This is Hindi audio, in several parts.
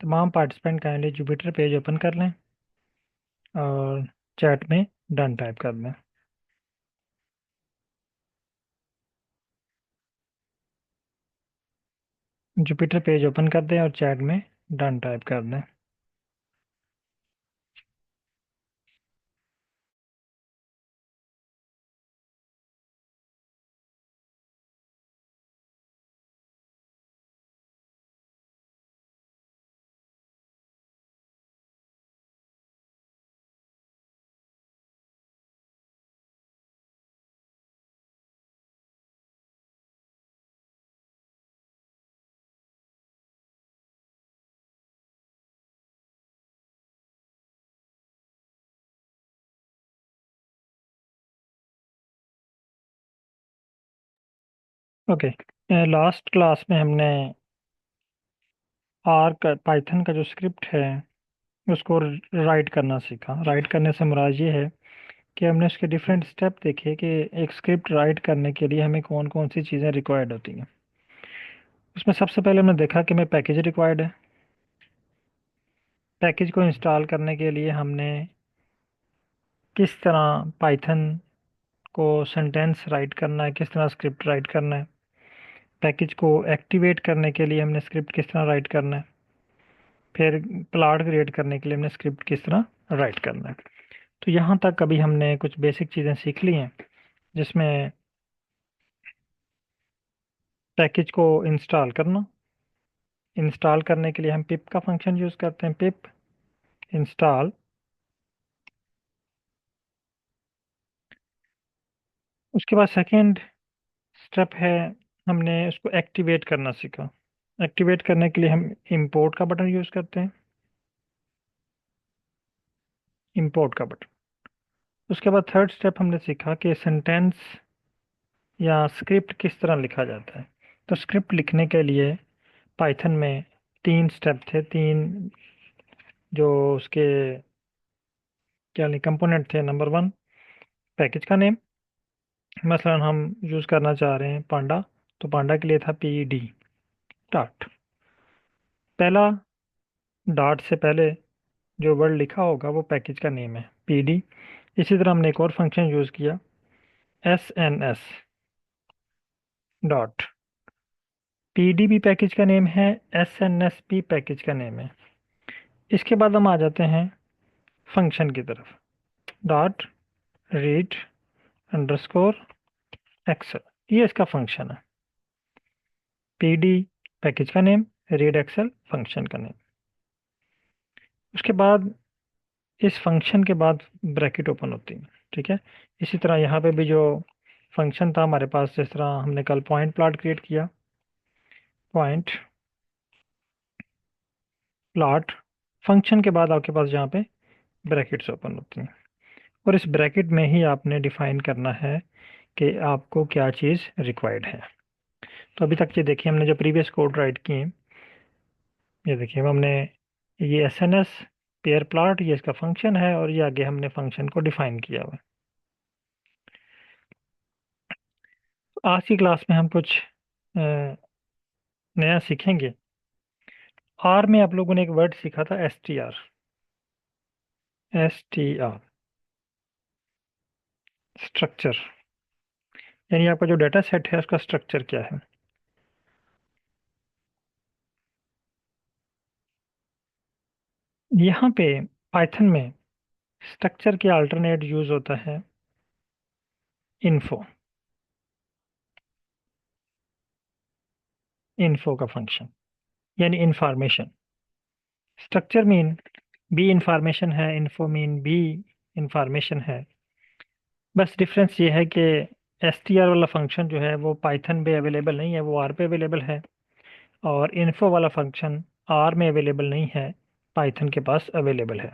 तमाम participant kindly Jupiter page open कर लें और चैट में डन टाइप कर दें। जुपिटर पेज ओपन कर दें और चैट में डन टाइप कर दें। ओके, लास्ट क्लास में हमने आर का पाइथन का जो स्क्रिप्ट है उसको राइट करना सीखा। राइट करने से मुराद ये है कि हमने उसके डिफरेंट स्टेप देखे कि एक स्क्रिप्ट राइट करने के लिए हमें कौन कौन सी चीज़ें रिक्वायर्ड होती हैं। उसमें सबसे पहले हमने देखा कि हमें पैकेज रिक्वायर्ड है। पैकेज को इंस्टॉल करने के लिए हमने किस तरह पाइथन को सेंटेंस राइट करना है, किस तरह स्क्रिप्ट राइट करना है। पैकेज को एक्टिवेट करने के लिए हमने स्क्रिप्ट किस तरह राइट करना है। फिर प्लॉट क्रिएट करने के लिए हमने स्क्रिप्ट किस तरह राइट करना है। तो यहाँ तक अभी हमने कुछ बेसिक चीज़ें सीख ली हैं, जिसमें पैकेज को इंस्टॉल करना। इंस्टॉल करने के लिए हम पिप का फंक्शन यूज़ करते हैं, पिप इंस्टॉल। उसके बाद सेकेंड स्टेप है, हमने उसको एक्टिवेट करना सीखा। एक्टिवेट करने के लिए हम इंपोर्ट का बटन यूज़ करते हैं, इंपोर्ट का बटन। उसके बाद थर्ड स्टेप हमने सीखा कि सेंटेंस या स्क्रिप्ट किस तरह लिखा जाता है। तो स्क्रिप्ट लिखने के लिए पाइथन में तीन स्टेप थे, तीन जो उसके क्या कंपोनेंट थे। नंबर वन, पैकेज का नेम। मसलन हम यूज़ करना चाह रहे हैं पांडा, तो पांडा के लिए था पी डी डॉट। पहला डॉट से पहले जो वर्ड लिखा होगा वो पैकेज का नेम है, पी डी। इसी तरह हमने एक और फंक्शन यूज़ किया, S N S dot. P D भी पैकेज का नेम है, एस एन एस भी पैकेज का नेम है। इसके बाद हम आ जाते हैं फंक्शन की तरफ, डॉट रीड अंडरस्कोर एक्सेल। ये इसका फंक्शन है, पी डी पैकेज का नेम, रीड एक्सेल फंक्शन का नेम। उसके बाद इस फंक्शन के बाद ब्रैकेट ओपन होती है, ठीक है। इसी तरह यहाँ पे भी जो फंक्शन था हमारे पास, जिस तरह हमने कल पॉइंट प्लॉट क्रिएट किया, पॉइंट प्लॉट फंक्शन के बाद आपके पास यहाँ पे ब्रैकेट्स ओपन होती हैं, और इस ब्रैकेट में ही आपने डिफाइन करना है कि आपको क्या चीज़ रिक्वायर्ड है। तो अभी तक ये देखिए हमने जो प्रीवियस कोड राइट किए, ये देखिए हमने ये S N S pair plot, ये इसका फंक्शन है, और ये आगे हमने फंक्शन को डिफाइन किया हुआ है। तो आज की क्लास में हम कुछ नया सीखेंगे। आर में आप लोगों ने एक वर्ड सीखा था, S T are. S T are structure, यानी आपका जो डाटा सेट है उसका स्ट्रक्चर क्या है। यहाँ पे पाइथन में स्ट्रक्चर के अल्टरनेट यूज होता है इन्फो। इन्फो का फंक्शन यानी information. Structure mean by information है, इन्फो मीन बी इंफॉर्मेशन है। बस डिफरेंस ये है कि एस टी आर वाला फंक्शन जो है वो पाइथन पे अवेलेबल नहीं है, वो आर पे अवेलेबल है। और इन्फो वाला फंक्शन आर में अवेलेबल नहीं है, पाइथन के पास अवेलेबल है।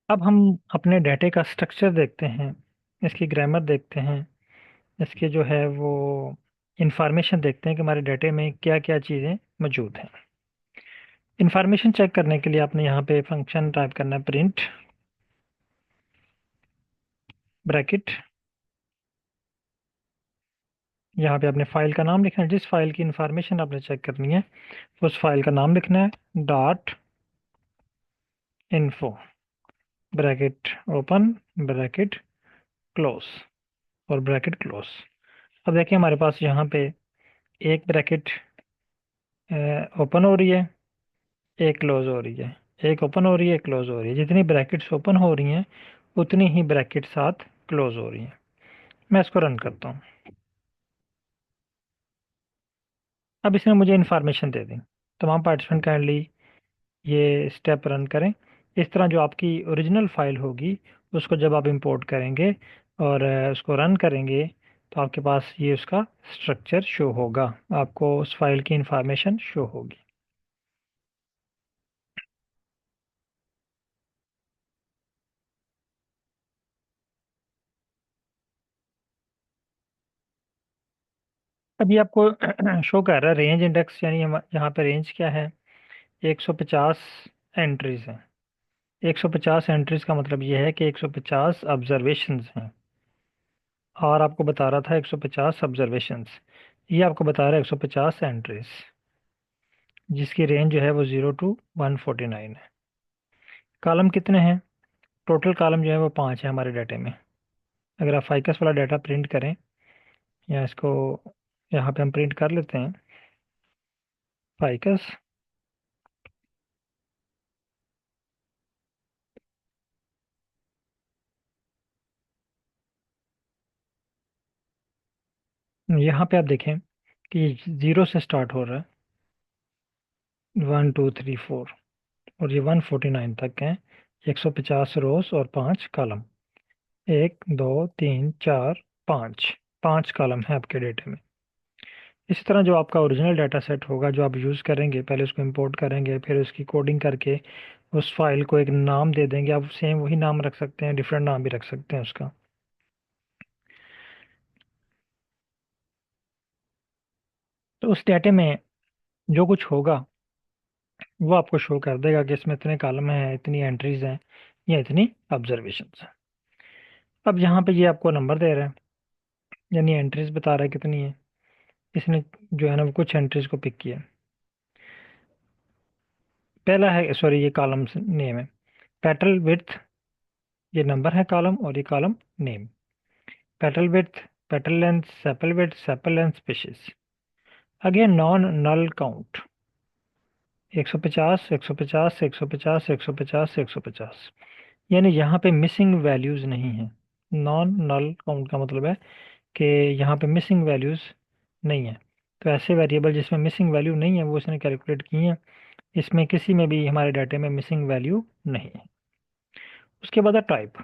अब हम अपने डाटे का स्ट्रक्चर देखते हैं, इसकी ग्रामर देखते हैं, इसके जो है वो इंफॉर्मेशन देखते हैं कि हमारे डाटे में क्या क्या चीज़ें मौजूद हैं। इंफॉर्मेशन चेक करने के लिए आपने यहाँ पे फंक्शन टाइप करना है, प्रिंट ब्रैकेट, यहाँ पे अपने फाइल का नाम लिखना है, जिस फाइल की इंफॉर्मेशन आपने चेक करनी है उस फाइल का नाम लिखना है, dot info, bracket open, bracket close और ब्रैकेट क्लोज। अब देखिए हमारे पास यहाँ पे एक ब्रैकेट ओपन हो रही है, एक क्लोज हो रही है, एक ओपन हो रही है, एक क्लोज हो रही है। जितनी ब्रैकेट्स ओपन हो रही हैं उतनी ही ब्रैकेट साथ क्लोज हो रही हैं। मैं इसको रन करता हूँ। अब इसने मुझे इन्फॉर्मेशन दे दी। तमाम पार्टिसिपेंट काइंडली ये स्टेप रन करें। इस तरह जो आपकी ओरिजिनल फाइल होगी उसको जब आप इंपोर्ट करेंगे और उसको रन करेंगे तो आपके पास ये उसका स्ट्रक्चर शो होगा, आपको उस फाइल की इंफॉर्मेशन शो होगी। अभी आपको शो कर रहा है रेंज इंडेक्स, यानी यहाँ पे रेंज क्या है, 150 एंट्रीज हैं। 150 एंट्रीज का मतलब ये है कि 150 ऑब्जर्वेशंस हैं, और आपको बता रहा था 150 ऑब्जर्वेशंस, ये आपको बता रहा है 150 एंट्रीज, जिसकी रेंज जो है वो 0 to 149 है। कॉलम कितने हैं, टोटल कॉलम जो है वो 5 है हमारे डाटे में। अगर आप फाइकस वाला डाटा प्रिंट करें, या इसको यहाँ पे हम प्रिंट कर लेते हैं, फाइकस, यहाँ पे आप देखें कि 0 से स्टार्ट हो रहा है, 1 2 3 4, और ये 149 तक हैं। 150 रोज और 5 कॉलम, 1 2 3 4 5, 5 कॉलम है आपके डेटे में। इसी तरह जो आपका ओरिजिनल डाटा सेट होगा जो आप यूज़ करेंगे, पहले उसको इंपोर्ट करेंगे, फिर उसकी कोडिंग करके उस फाइल को एक नाम दे देंगे। आप सेम वही नाम रख सकते हैं, डिफरेंट नाम भी रख सकते हैं उसका। तो उस डाटे में जो कुछ होगा वो आपको शो कर देगा कि इसमें इतने कॉलम हैं, इतनी एंट्रीज हैं, या इतनी ऑब्जर्वेशंस हैं। अब यहाँ पे ये आपको नंबर दे रहा है, यानी एंट्रीज बता रहा है कितनी है। इसने जो है ना वो कुछ एंट्रीज को पिक किया। पहला है, सॉरी ये कॉलम नेम है, पेटल विड्थ, ये नंबर है कॉलम, और ये column name. Petal width, petal length, sepal width, sepal length, species. Again non null count, 150, 150, 150, 150, 150, यानी यहाँ पे मिसिंग वैल्यूज नहीं है। नॉन नल काउंट का मतलब है कि यहाँ पे मिसिंग वैल्यूज नहीं है। तो ऐसे वेरिएबल जिसमें मिसिंग वैल्यू नहीं है वो इसने कैलकुलेट की है, इसमें किसी में भी हमारे डाटे में मिसिंग वैल्यू नहीं है। उसके बाद है टाइप।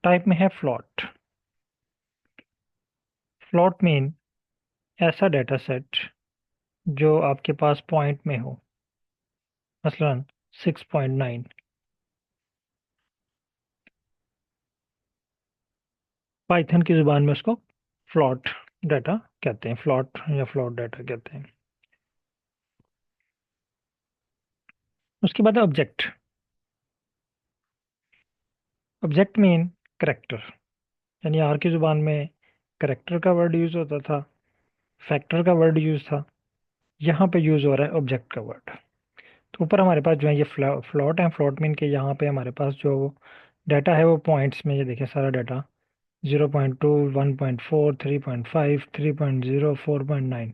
टाइप में है फ्लॉट। फ्लॉट मीन ऐसा डाटा सेट जो आपके पास पॉइंट में हो, मसलन 6.9। पाइथन की जुबान में उसको फ्लॉट डाटा कहते हैं, फ्लॉट या फ्लॉट डाटा कहते हैं। उसके बाद है ऑब्जेक्ट। ऑब्जेक्ट मीन करेक्टर, यानी आर की जुबान में करेक्टर का वर्ड यूज होता था, फैक्टर का वर्ड यूज था, यहाँ पे यूज हो रहा है ऑब्जेक्ट का वर्ड। तो ऊपर हमारे पास जो है ये फ्लॉट है। फ्लॉट मीन के यहाँ पे हमारे पास जो डाटा है वो पॉइंट्स में, ये देखिए सारा डाटा 0.2, 1.4, 3.5, 3.0, 4.9,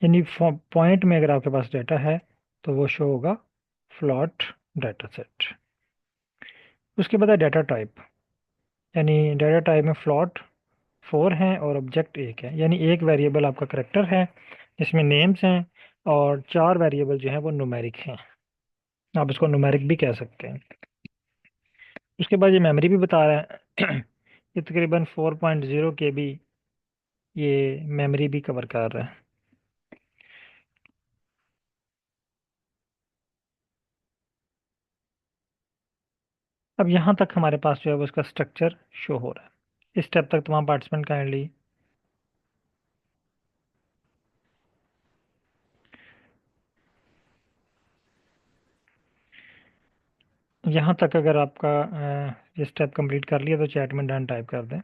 यानी पॉइंट में अगर आपके पास डाटा है तो वो शो होगा फ्लॉट डाटा सेट। उसके बाद है डाटा टाइप, यानी डाटा टाइप में फ्लॉट 4 हैं और ऑब्जेक्ट 1 है, यानी एक वेरिएबल आपका करेक्टर है जिसमें नेम्स हैं, और 4 वेरिएबल जो हैं वो न्यूमेरिक हैं, आप इसको न्यूमेरिक भी कह सकते हैं। उसके बाद ये मेमोरी भी बता रहा है ये तकरीबन 4.0 KB ये मेमोरी भी कवर कर रहा है। अब यहाँ तक हमारे पास जो है वो इसका स्ट्रक्चर शो हो रहा है। इस स्टेप तक तमाम पार्टिसिपेंट काइंडली यहाँ तक अगर आपका ये स्टेप कंप्लीट कर लिया तो चैट में डन टाइप कर दें।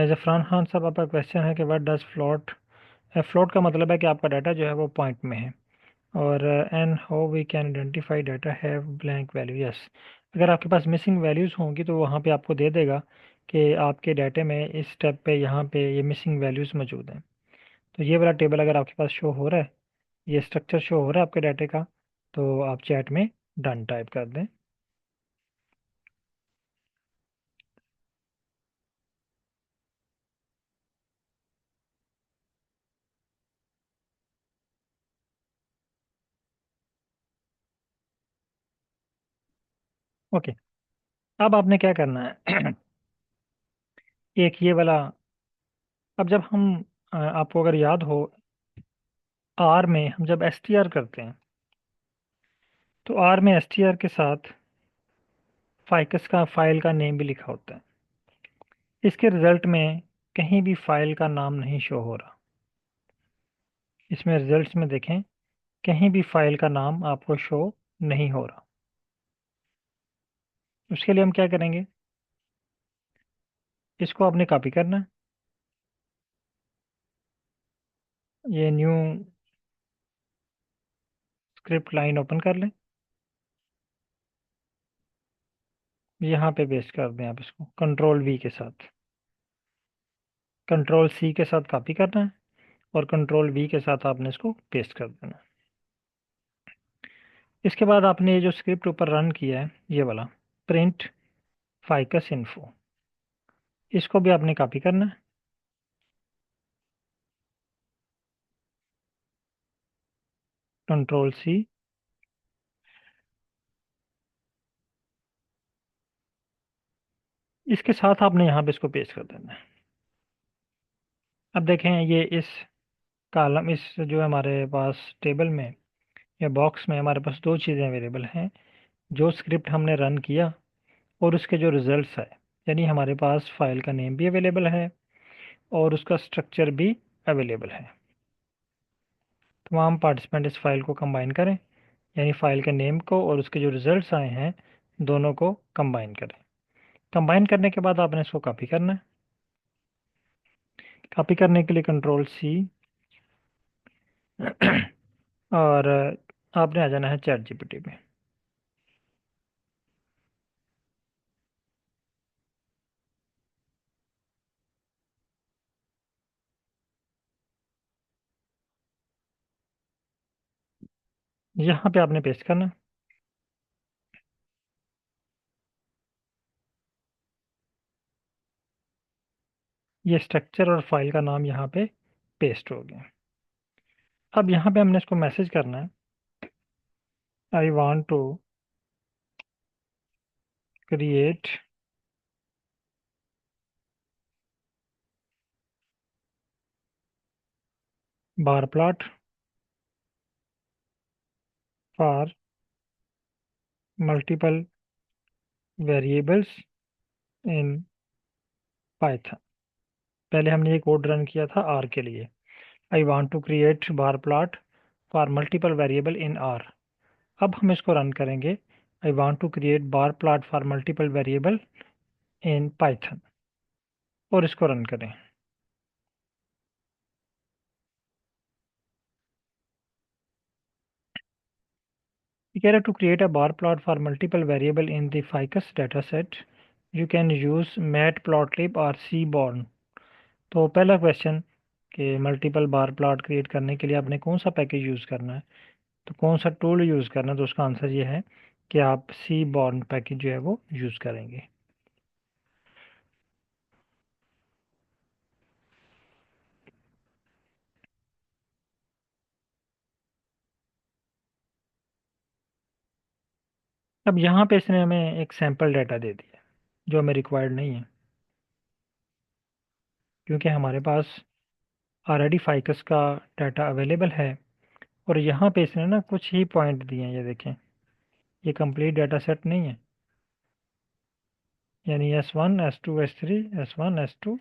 जफरान खान साहब, आपका क्वेश्चन है कि व्हाट डज फ्लोट। फ्लोट का मतलब है कि आपका डाटा जो है वो पॉइंट में है। और and how we can identify data have blank value. Yes, अगर आपके पास मिसिंग वैल्यूज़ होंगी तो वहाँ पे आपको दे देगा कि आपके डाटे में इस स्टेप पे यहाँ पे ये मिसिंग वैल्यूज़ मौजूद हैं। तो ये वाला टेबल अगर आपके पास शो हो रहा है, ये स्ट्रक्चर शो हो रहा है आपके डाटे का, तो आप चैट में डन टाइप कर दें। ओके, अब आपने क्या करना है एक ये वाला, अब जब हम आपको अगर याद हो, आर में हम जब एस टी आर करते हैं तो आर में एस टी आर के साथ फाइकस का फाइल का नेम भी लिखा होता है। इसके रिजल्ट में कहीं भी फाइल का नाम नहीं शो हो रहा। इसमें रिजल्ट्स में देखें, कहीं भी फाइल का नाम आपको शो नहीं हो रहा। उसके लिए हम क्या करेंगे, इसको आपने कॉपी करना है, ये न्यू स्क्रिप्ट लाइन ओपन कर लें, यहाँ पे पेस्ट कर दें आप इसको कंट्रोल वी के साथ। कंट्रोल सी के साथ कॉपी करना है और कंट्रोल वी के साथ आपने इसको पेस्ट कर देना है। इसके बाद आपने ये जो स्क्रिप्ट ऊपर रन किया है, ये वाला प्रिंट फाइकस इन्फो, इसको भी आपने कॉपी करना है, कंट्रोल सी, इसके साथ आपने यहाँ पे इसको पेस्ट कर देना है। अब देखें, ये इस कॉलम, इस जो है हमारे पास टेबल में या बॉक्स में हमारे पास दो चीज़ें अवेलेबल हैं, जो स्क्रिप्ट हमने रन किया और उसके जो रिजल्ट्स है। यानी हमारे पास फाइल का नेम भी अवेलेबल है और उसका स्ट्रक्चर भी अवेलेबल है। तमाम पार्टिसिपेंट इस फाइल को कंबाइन करें, यानी फाइल के नेम को और उसके जो रिजल्ट्स आए हैं दोनों को कंबाइन करें। कंबाइन करने के बाद आपने इसको कॉपी करना है। कॉपी करने के लिए कंट्रोल सी और आपने आ जाना है चैट जीपीटी में। यहाँ पे आपने पेस्ट करना है। ये स्ट्रक्चर और फाइल का नाम यहाँ पे पेस्ट हो गया। अब यहाँ पे हमने इसको मैसेज करना है, I want to create bar plot for multiple variables in Python. पहले हमने ये कोड रन किया था आर के लिए, I want to create bar plot for multiple variable in R. अब हम इसको रन करेंगे, I want to create bar plot for multiple variable in Python, और इसको रन करें। ये कह रहा है to create a bar plot for multiple variable in the फाइकस data set you can use matplotlib और सी बॉर्न। तो पहला क्वेश्चन कि मल्टीपल बार प्लॉट क्रिएट करने के लिए आपने कौन सा पैकेज यूज़ करना है, तो कौन सा टूल यूज़ करना है, तो उसका आंसर ये है कि आप सी बॉर्न पैकेज जो है वो यूज़ करेंगे। अब यहाँ पे इसने हमें एक सैम्पल डाटा दे दिया जो हमें रिक्वायर्ड नहीं है, क्योंकि हमारे पास ऑलरेडी फाइकस का डाटा अवेलेबल है। और यहाँ पे इसने ना कुछ ही पॉइंट दिए हैं, ये देखें, ये कंप्लीट डाटा सेट नहीं है, यानी S1 S2 S3 S1 S2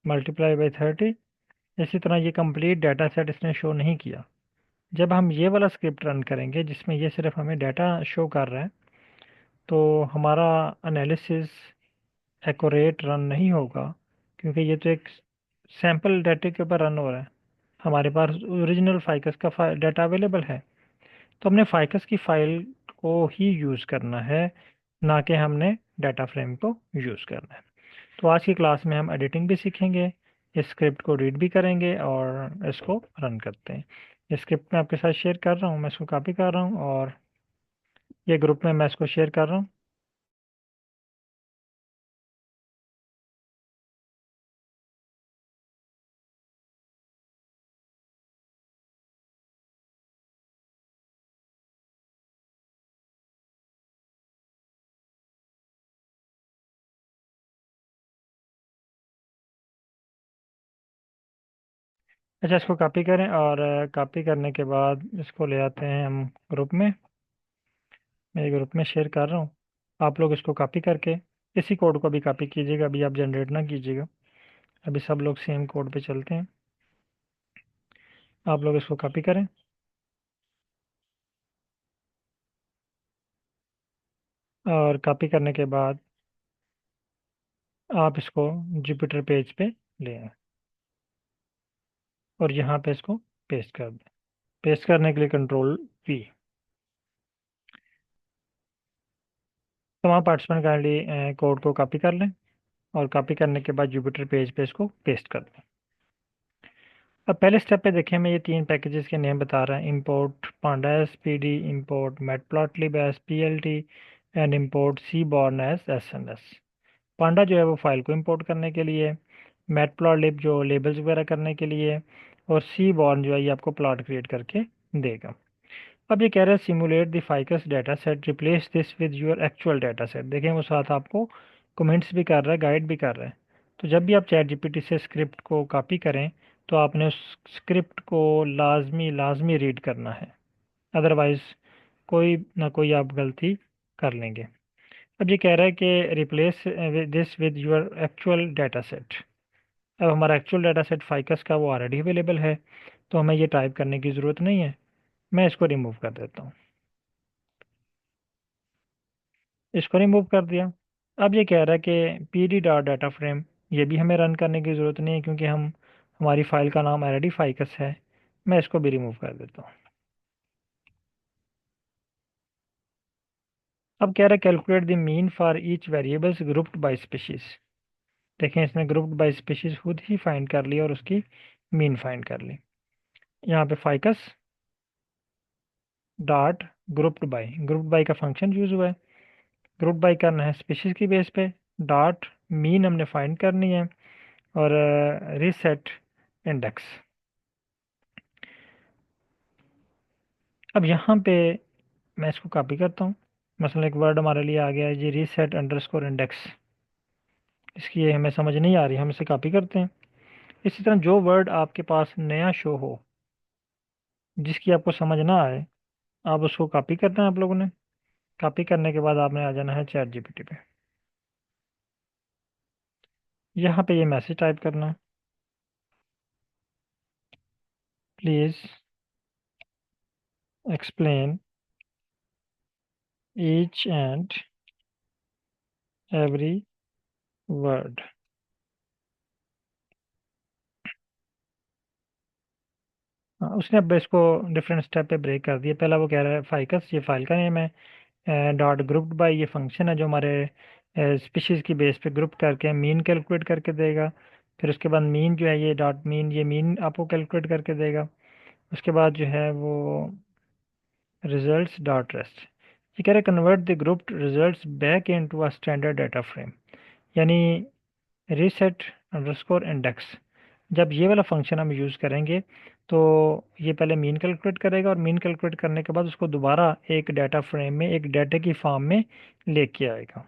multiply by 30, इसी तरह ये कंप्लीट डाटा सेट इसने शो नहीं किया। जब हम ये वाला स्क्रिप्ट रन करेंगे जिसमें ये सिर्फ हमें डाटा शो कर रहा है, तो हमारा एनालिसिस एक्यूरेट रन नहीं होगा, क्योंकि ये तो एक सैंपल डाटा के ऊपर रन हो रहा है। हमारे पास ओरिजिनल फाइकस का डाटा अवेलेबल है, तो हमने फाइकस की फाइल को ही यूज़ करना है, ना कि हमने डाटा फ्रेम को यूज़ करना है। तो आज की क्लास में हम एडिटिंग भी सीखेंगे, इस स्क्रिप्ट को रीड भी करेंगे और इसको रन करते हैं। ये स्क्रिप्ट मैं आपके साथ शेयर कर रहा हूँ, मैं इसको कॉपी कर रहा हूँ और ये ग्रुप में मैं इसको शेयर कर रहा हूँ। अच्छा, इसको कॉपी करें और कॉपी करने के बाद इसको ले आते हैं हम ग्रुप में। मैं ये ग्रुप में शेयर कर रहा हूँ, आप लोग इसको कॉपी करके इसी कोड को भी कॉपी कीजिएगा, अभी आप जनरेट ना कीजिएगा। अभी सब लोग सेम कोड पे चलते हैं। आप लोग इसको कॉपी करें और कॉपी करने के बाद आप इसको जुपिटर पेज पे ले आए और यहाँ पे इसको पेस्ट कर दें। पेस्ट करने के लिए कंट्रोल V। तमाम पार्टिसिपेंट काइंडली कोड को कॉपी कर लें और कॉपी करने के बाद जुपिटर पेज पे इसको पेस्ट कर दें। अब पहले स्टेप पे देखें, मैं ये 3 पैकेजेस के नेम बता रहा है: import panda as P D, import matplotlib as P L T and import seaborn as S N S. Panda जो है वो फाइल को इंपोर्ट करने के लिए, मैटप्लॉटलिब जो लेबल्स वगैरह करने के लिए, और सी बॉर्न जो है ये आपको प्लॉट क्रिएट करके देगा। अब ये कह रहा है सिमुलेट द फाइकस data set, replace this with your actual data set. देखें वो साथ आपको कमेंट्स भी कर रहा है, गाइड भी कर रहा है। तो जब भी आप चैट जीपीटी से स्क्रिप्ट को कॉपी करें तो आपने उस स्क्रिप्ट को लाजमी लाजमी रीड करना है, अदरवाइज कोई ना कोई आप गलती कर लेंगे। अब ये कह रहा है कि replace this with your actual data set. अब हमारा एक्चुअल डाटा सेट फाइकस का वो ऑलरेडी अवेलेबल है, तो हमें ये टाइप करने की ज़रूरत नहीं है। मैं इसको रिमूव कर देता हूँ। इसको रिमूव कर दिया। अब ये कह रहा है कि P D dot data frame, ये भी हमें रन करने की ज़रूरत नहीं है, क्योंकि हम हमारी फाइल का नाम ऑलरेडी फाइकस है। मैं इसको भी रिमूव कर देता हूँ। अब कह रहा है calculate the mean for each variables grouped by species. देखें इसने ग्रुप्ड बाय स्पीशीज खुद ही फाइंड कर लिया और उसकी मीन फाइंड कर ली। यहाँ पे फाइकस डॉट ग्रुप्ड बाय का फंक्शन यूज हुआ है। ग्रुप बाय करना है स्पीशीज की बेस पे, डॉट मीन हमने फाइंड करनी है, और रीसेट इंडेक्स। अब यहाँ पे मैं इसको कॉपी करता हूँ। मसलन एक वर्ड हमारे लिए आ गया है जी, रीसेट अंडरस्कोर इंडेक्स। इसकी ये हमें समझ नहीं आ रही, हम इसे कॉपी करते हैं। इसी तरह जो वर्ड आपके पास नया शो हो, जिसकी आपको समझ ना आए, आप उसको कॉपी करना है आप लोगों ने। कॉपी करने के बाद आपने आ जाना है चैट जीपीटी पे। यहाँ पे ये मैसेज टाइप करना है: please explain each and every word. हाँ, उसने अब इसको डिफरेंट स्टेप पे ब्रेक कर दिया। पहला वो कह रहा है फाइकस, ये फाइल का नेम है। डॉट ग्रुप्ड बाय ये फंक्शन है जो हमारे स्पीशीज की बेस पे ग्रुप करके मीन कैलकुलेट करके देगा। फिर उसके बाद मीन जो है ये डॉट मीन, ये मीन आपको कैलकुलेट करके देगा। उसके बाद जो है वो रिजल्ट्स डॉट रेस्ट। ये कह रहे convert the grouped results back into a standard data frame, यानी रीसेट अंडरस्कोर इंडेक्स। जब ये वाला फंक्शन हम यूज़ करेंगे तो ये पहले मीन कैलकुलेट करेगा, और मीन कैलकुलेट करने के बाद उसको दोबारा एक डाटा फ्रेम में, एक डाटा की फॉर्म में लेके आएगा।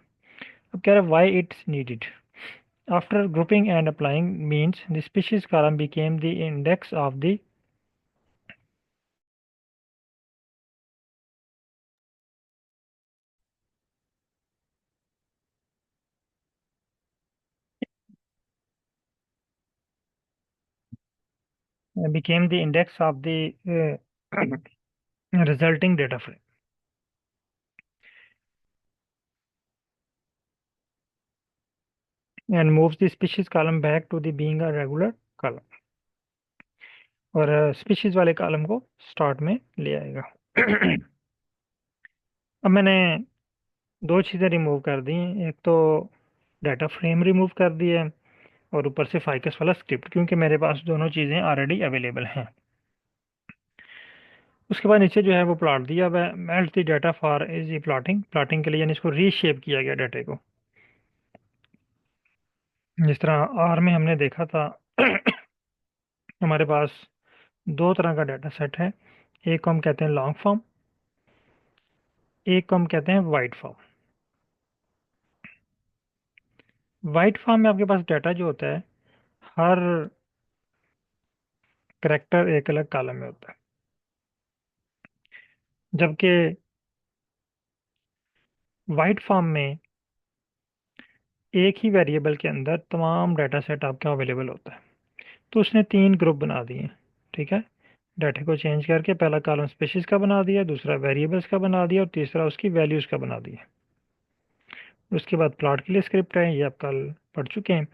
अब कह रहा है why it's needed. After grouping and applying means the species column became the index of the became the index of the resulting data frame. And moves the species column back to the being a regular column, और स्पीशीज वाले कॉलम को स्टार्ट में ले आएगा। अब मैंने दो चीज़ें रिमूव कर दी हैं, एक तो डाटा फ्रेम रिमूव कर दी है, और ऊपर से फाइकस वाला स्क्रिप्ट, क्योंकि मेरे पास दोनों चीज़ें ऑलरेडी अवेलेबल हैं। उसके बाद नीचे जो है वो प्लॉट दिया हुआ है, melt the data for easy plotting, plotting के लिए यानी इसको रीशेप किया गया डाटे को, जिस तरह आर में हमने देखा था। हमारे पास दो तरह का डाटा सेट है, एक को हम कहते हैं लॉन्ग फॉर्म, एक को हम कहते हैं वाइड फॉर्म। वाइड फॉर्म में आपके पास डाटा जो होता है, हर करेक्टर एक अलग कॉलम में होता है, जबकि वाइड फॉर्म में एक ही वेरिएबल के अंदर तमाम डाटा सेट आपका अवेलेबल होता है। तो उसने तीन ग्रुप बना दिए, ठीक है। डाटा को चेंज करके पहला कॉलम स्पेसिस का बना दिया, दूसरा वेरिएबल्स का बना दिया, और तीसरा उसकी वैल्यूज का बना दिया। उसके बाद प्लॉट के लिए स्क्रिप्ट है, ये आप कल पढ़ चुके हैं।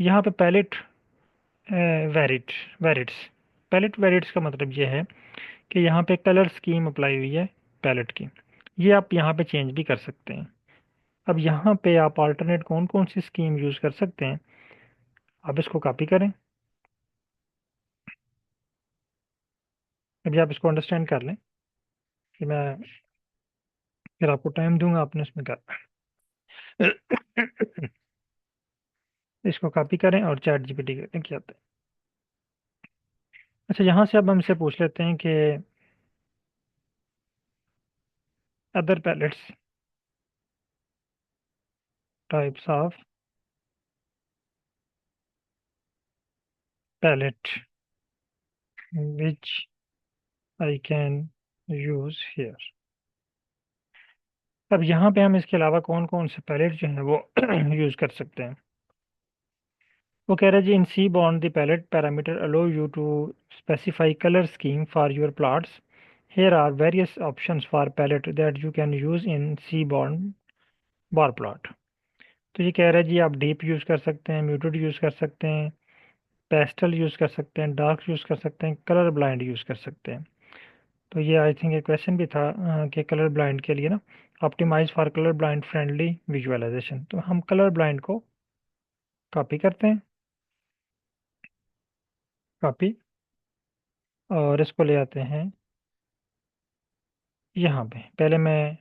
यहाँ पे पैलेट वेरिट वेरिट्स, पैलेट वेरिट्स का मतलब ये है कि यहाँ पे कलर स्कीम अप्लाई हुई है पैलेट की, ये आप यहाँ पे चेंज भी कर सकते हैं। अब यहाँ पे आप अल्टरनेट कौन कौन सी स्कीम यूज़ कर सकते हैं, आप इसको कॉपी करें। अभी आप इसको अंडरस्टैंड कर लें कि मैं फिर आपको टाइम दूंगा आपने इसमें कर। इसको कॉपी करें और चैट जीपीटी करें क्या आता है। अच्छा, यहाँ से अब हमसे पूछ लेते हैं कि other palettes, types of palette which I can use here. अब यहाँ पे हम इसके अलावा कौन कौन से पैलेट जो है वो यूज कर सकते हैं। वो कह रहे हैं जी, in seaborn the palette parameter allow you to specify colour scheme for your plots, here are various options for palette that you can use in C bond bar plot। तो ये कह रहा है जी, आप डीप यूज़ कर सकते हैं, म्यूटेड यूज़ कर सकते हैं, पेस्टल यूज़ कर सकते हैं, डार्क यूज़ कर सकते हैं, कलर ब्लाइंड यूज़ कर सकते हैं। तो ये आई थिंक एक क्वेश्चन भी था कि कलर ब्लाइंड के लिए ना, optimise for colour blind friendly visualisation. तो हम कलर ब्लाइंड को कॉपी करते हैं, कॉपी, और इसको ले आते हैं यहाँ पे। पहले मैं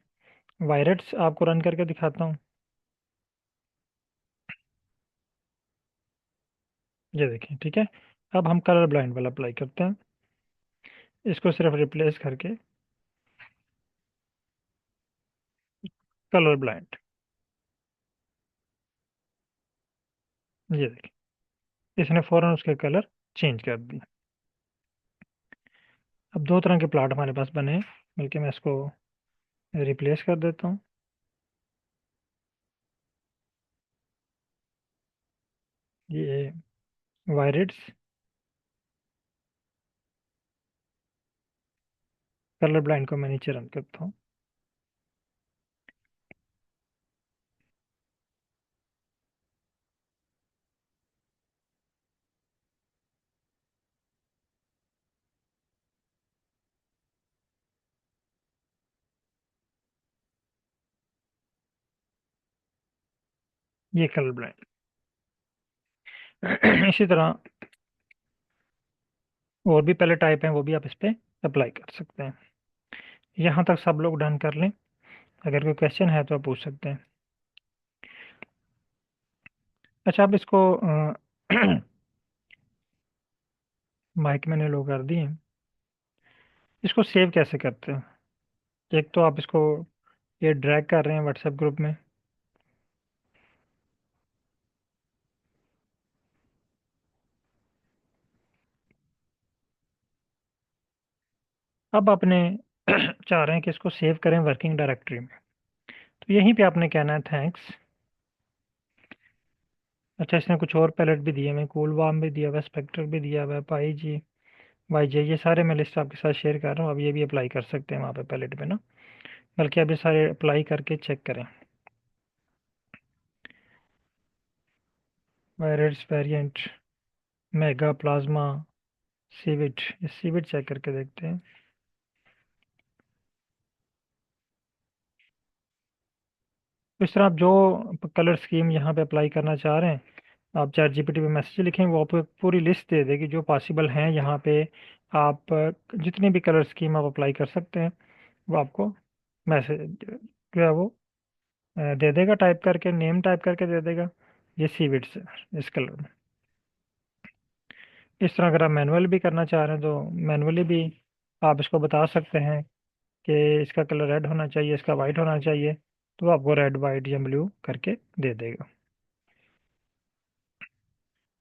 वायरट्स आपको रन करके दिखाता हूँ। ये देखें, ठीक है। अब हम कलर ब्लाइंड वाला अप्लाई करते हैं, इसको सिर्फ रिप्लेस करके कलर ब्लाइंड, ये देखें, इसने फ़ौरन उसके कलर चेंज कर दिए। अब दो तरह के प्लाट हमारे पास बने हैं, बल्कि मैं इसको रिप्लेस कर देता हूँ। ये वायरट्स कलर ब्लाइंड को मैं नीचे रन करता हूँ। ये कलर ब्लाइंड। इसी तरह और भी पहले टाइप हैं, वो भी आप इस पे अप्लाई कर सकते हैं। यहाँ तक सब लोग डन कर लें, अगर कोई क्वेश्चन है तो आप पूछ सकते हैं। अच्छा, आप इसको माइक मैंने लो कर दिए, इसको सेव कैसे करते हैं। एक तो आप इसको ये ड्रैग कर रहे हैं व्हाट्सएप ग्रुप में, अब आपने चाह रहे हैं कि इसको सेव करें वर्किंग डायरेक्टरी में, तो यहीं पे आपने कहना है थैंक्स। अच्छा, इसने कुछ और पैलेट भी दिए हैं, कूल वार्म भी दिया हुआ है, स्पेक्टर भी दिया हुआ है, पाई जी, वाई जे, ये सारे मैं लिस्ट आपके साथ शेयर कर रहा हूँ। अब ये भी अप्लाई कर सकते हैं वहाँ पे पैलेट पे ना, बल्कि अब ये सारे अप्लाई करके चेक करें। Viridis variant, magma plasma, cividis. Cividis check करके देखते हैं। इस तरह आप जो कलर स्कीम यहाँ पे अप्लाई करना चाह रहे हैं, आप चैट जीपीटी पे मैसेज लिखें, वो आपको एक पूरी लिस्ट दे देगी जो पॉसिबल हैं यहाँ पे। आप जितनी भी कलर स्कीम आप अप्लाई कर सकते हैं, वो आपको मैसेज जो है वो दे देगा, टाइप करके, नेम टाइप करके दे देगा, ये सीविड्स है इस कलर में। इस तरह अगर आप मैनुअल भी करना चाह रहे हैं तो मैनुअली भी आप इसको बता सकते हैं कि इसका कलर रेड होना चाहिए, इसका वाइट होना चाहिए, तो वो आपको रेड वाइट या ब्लू करके दे देगा।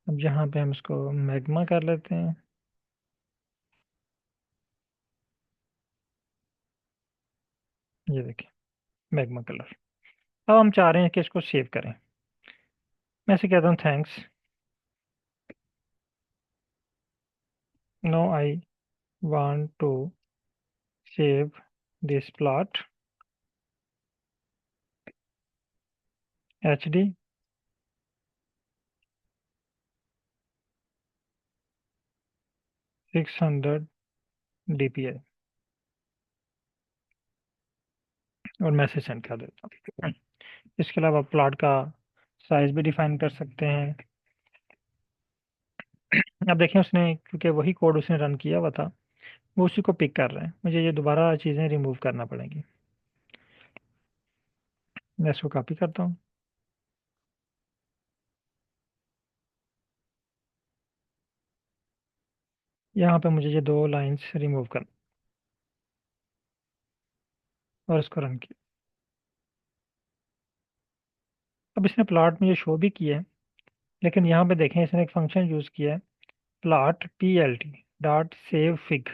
अब यहाँ पे हम इसको मैग्मा कर लेते हैं। ये देखिए, मैग्मा कलर। अब हम चाह रहे हैं कि इसको सेव करें। मैं इसे कहता हूँ thanks, now I want to save this plot H D 600 DPI, और मैसेज सेंड कर देता हूँ। इसके अलावा प्लॉट का साइज भी डिफाइन कर सकते हैं। अब देखें, उसने क्योंकि वही कोड उसने रन किया हुआ था, वो उसी को पिक कर रहे हैं। मुझे ये दोबारा चीज़ें रिमूव करना पड़ेंगी। मैं इसको कॉपी करता हूँ। यहाँ पे मुझे ये दो लाइंस रिमूव करना, और इसको रन किया। अब इसने प्लॉट में ये शो भी किया है, लेकिन यहाँ पे देखें इसने एक फंक्शन यूज़ किया है, plot PLT dot save fig.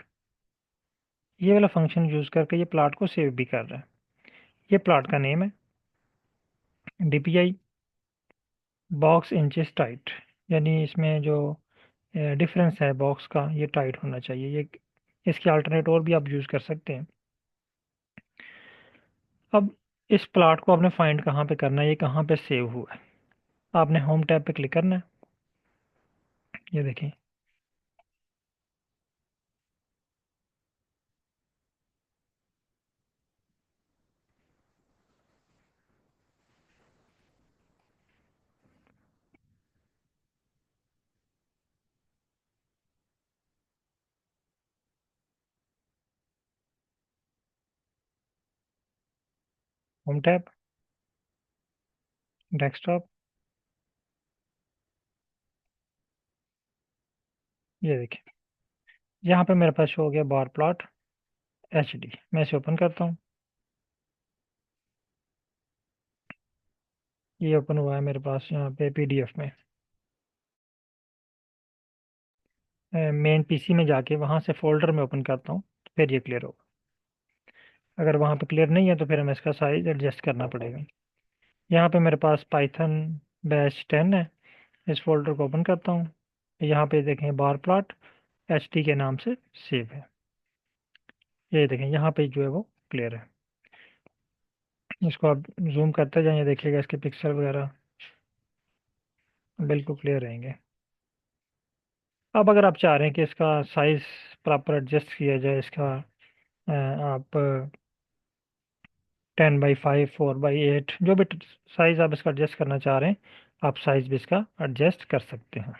ये वाला फंक्शन यूज़ करके ये प्लॉट को सेव भी कर रहा है। ये प्लॉट का नेम है, DPI बॉक्स इंचेस टाइट, यानी इसमें जो डिफरेंस है बॉक्स का, ये टाइट होना चाहिए। ये इसके अल्टरनेट और भी आप यूज़ कर सकते हैं। अब इस प्लॉट को आपने फाइंड कहाँ पे करना है, ये कहाँ पे सेव हुआ है। आपने होम टैब पे क्लिक करना है। ये देखें, होम टैब, डेस्कटॉप। ये देखें, यहाँ पे मेरे पास शो हो गया बार प्लॉट HD। मैं इसे ओपन करता हूँ। ये ओपन हुआ है मेरे पास यहाँ पे PDF में। मेन PC में जाके वहाँ से फोल्डर में ओपन करता हूँ, तो फिर ये क्लियर होगा। अगर वहाँ पे क्लियर नहीं है तो फिर हमें इसका साइज एडजस्ट करना पड़ेगा। यहाँ पे मेरे पास पाइथन बैच 10 है। इस फोल्डर को ओपन करता हूँ। यहाँ पे देखें बार प्लॉट HD के नाम से सेव है। ये देखें, यहाँ पे जो है वो क्लियर है। इसको आप जूम करते जाइए, देखिएगा इसके पिक्सल वगैरह बिल्कुल क्लियर रहेंगे। अब अगर आप चाह रहे हैं कि इसका साइज प्रॉपर एडजस्ट किया जाए, इसका आप 10x5, 4x8, जो भी साइज आप इसका एडजस्ट करना चाह रहे हैं, आप साइज भी इसका एडजस्ट कर सकते हैं।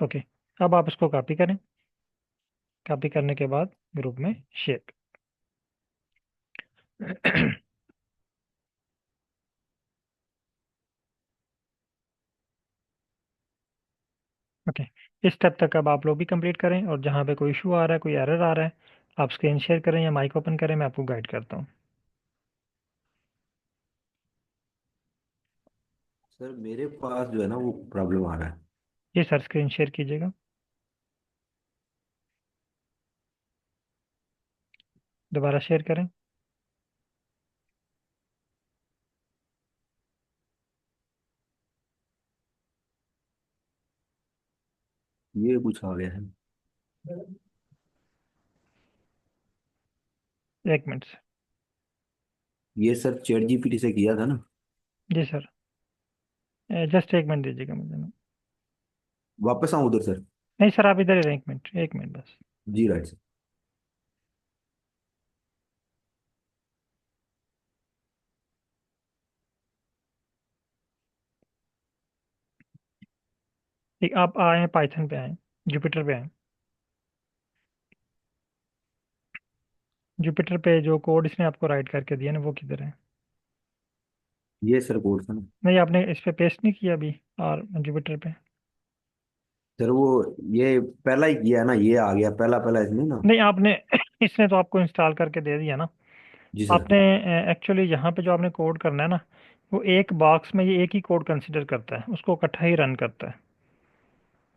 ओके, अब आप इसको कॉपी करें। कॉपी करने के बाद ग्रुप में शेयर। ओके, इस स्टेप तक अब आप लोग भी कंप्लीट करें, और जहाँ पे कोई इशू आ रहा है, कोई एरर आ रहा है, आप स्क्रीन शेयर करें या माइक ओपन करें, मैं आपको गाइड करता हूँ। सर मेरे पास जो है ना वो प्रॉब्लम आ रहा है। जी सर, स्क्रीन शेयर कीजिएगा। दोबारा शेयर करें। ये कुछ आ गया है। 1 मिनट से। ये सर चैट जीपीटी से किया था ना। जी सर। जस्ट एक मिनट दीजिएगा मुझे ना। वापस आऊँ उधर सर? नहीं सर, आप इधर ही रहें, एक मिनट बस। जी राइट सर। ठीक, आप आए पाइथन पे आए, जुपिटर पे आए। जुपिटर पे जो कोड इसने आपको राइट करके दिया ना, वो किधर है? ये सर कोड था ना। नहीं, आपने इस पे पेस्ट नहीं किया अभी, और जुपिटर पे? सर वो ये पहला ही किया है ना, ये आ गया पहला पहला इसमें ना। नहीं, आपने इसने तो आपको इंस्टॉल करके दे दिया ना। जी सर। आपने एक्चुअली यहाँ पे जो आपने कोड करना है ना, वो एक बॉक्स में ये एक ही कोड कंसिडर करता है, उसको इकट्ठा ही रन करता है।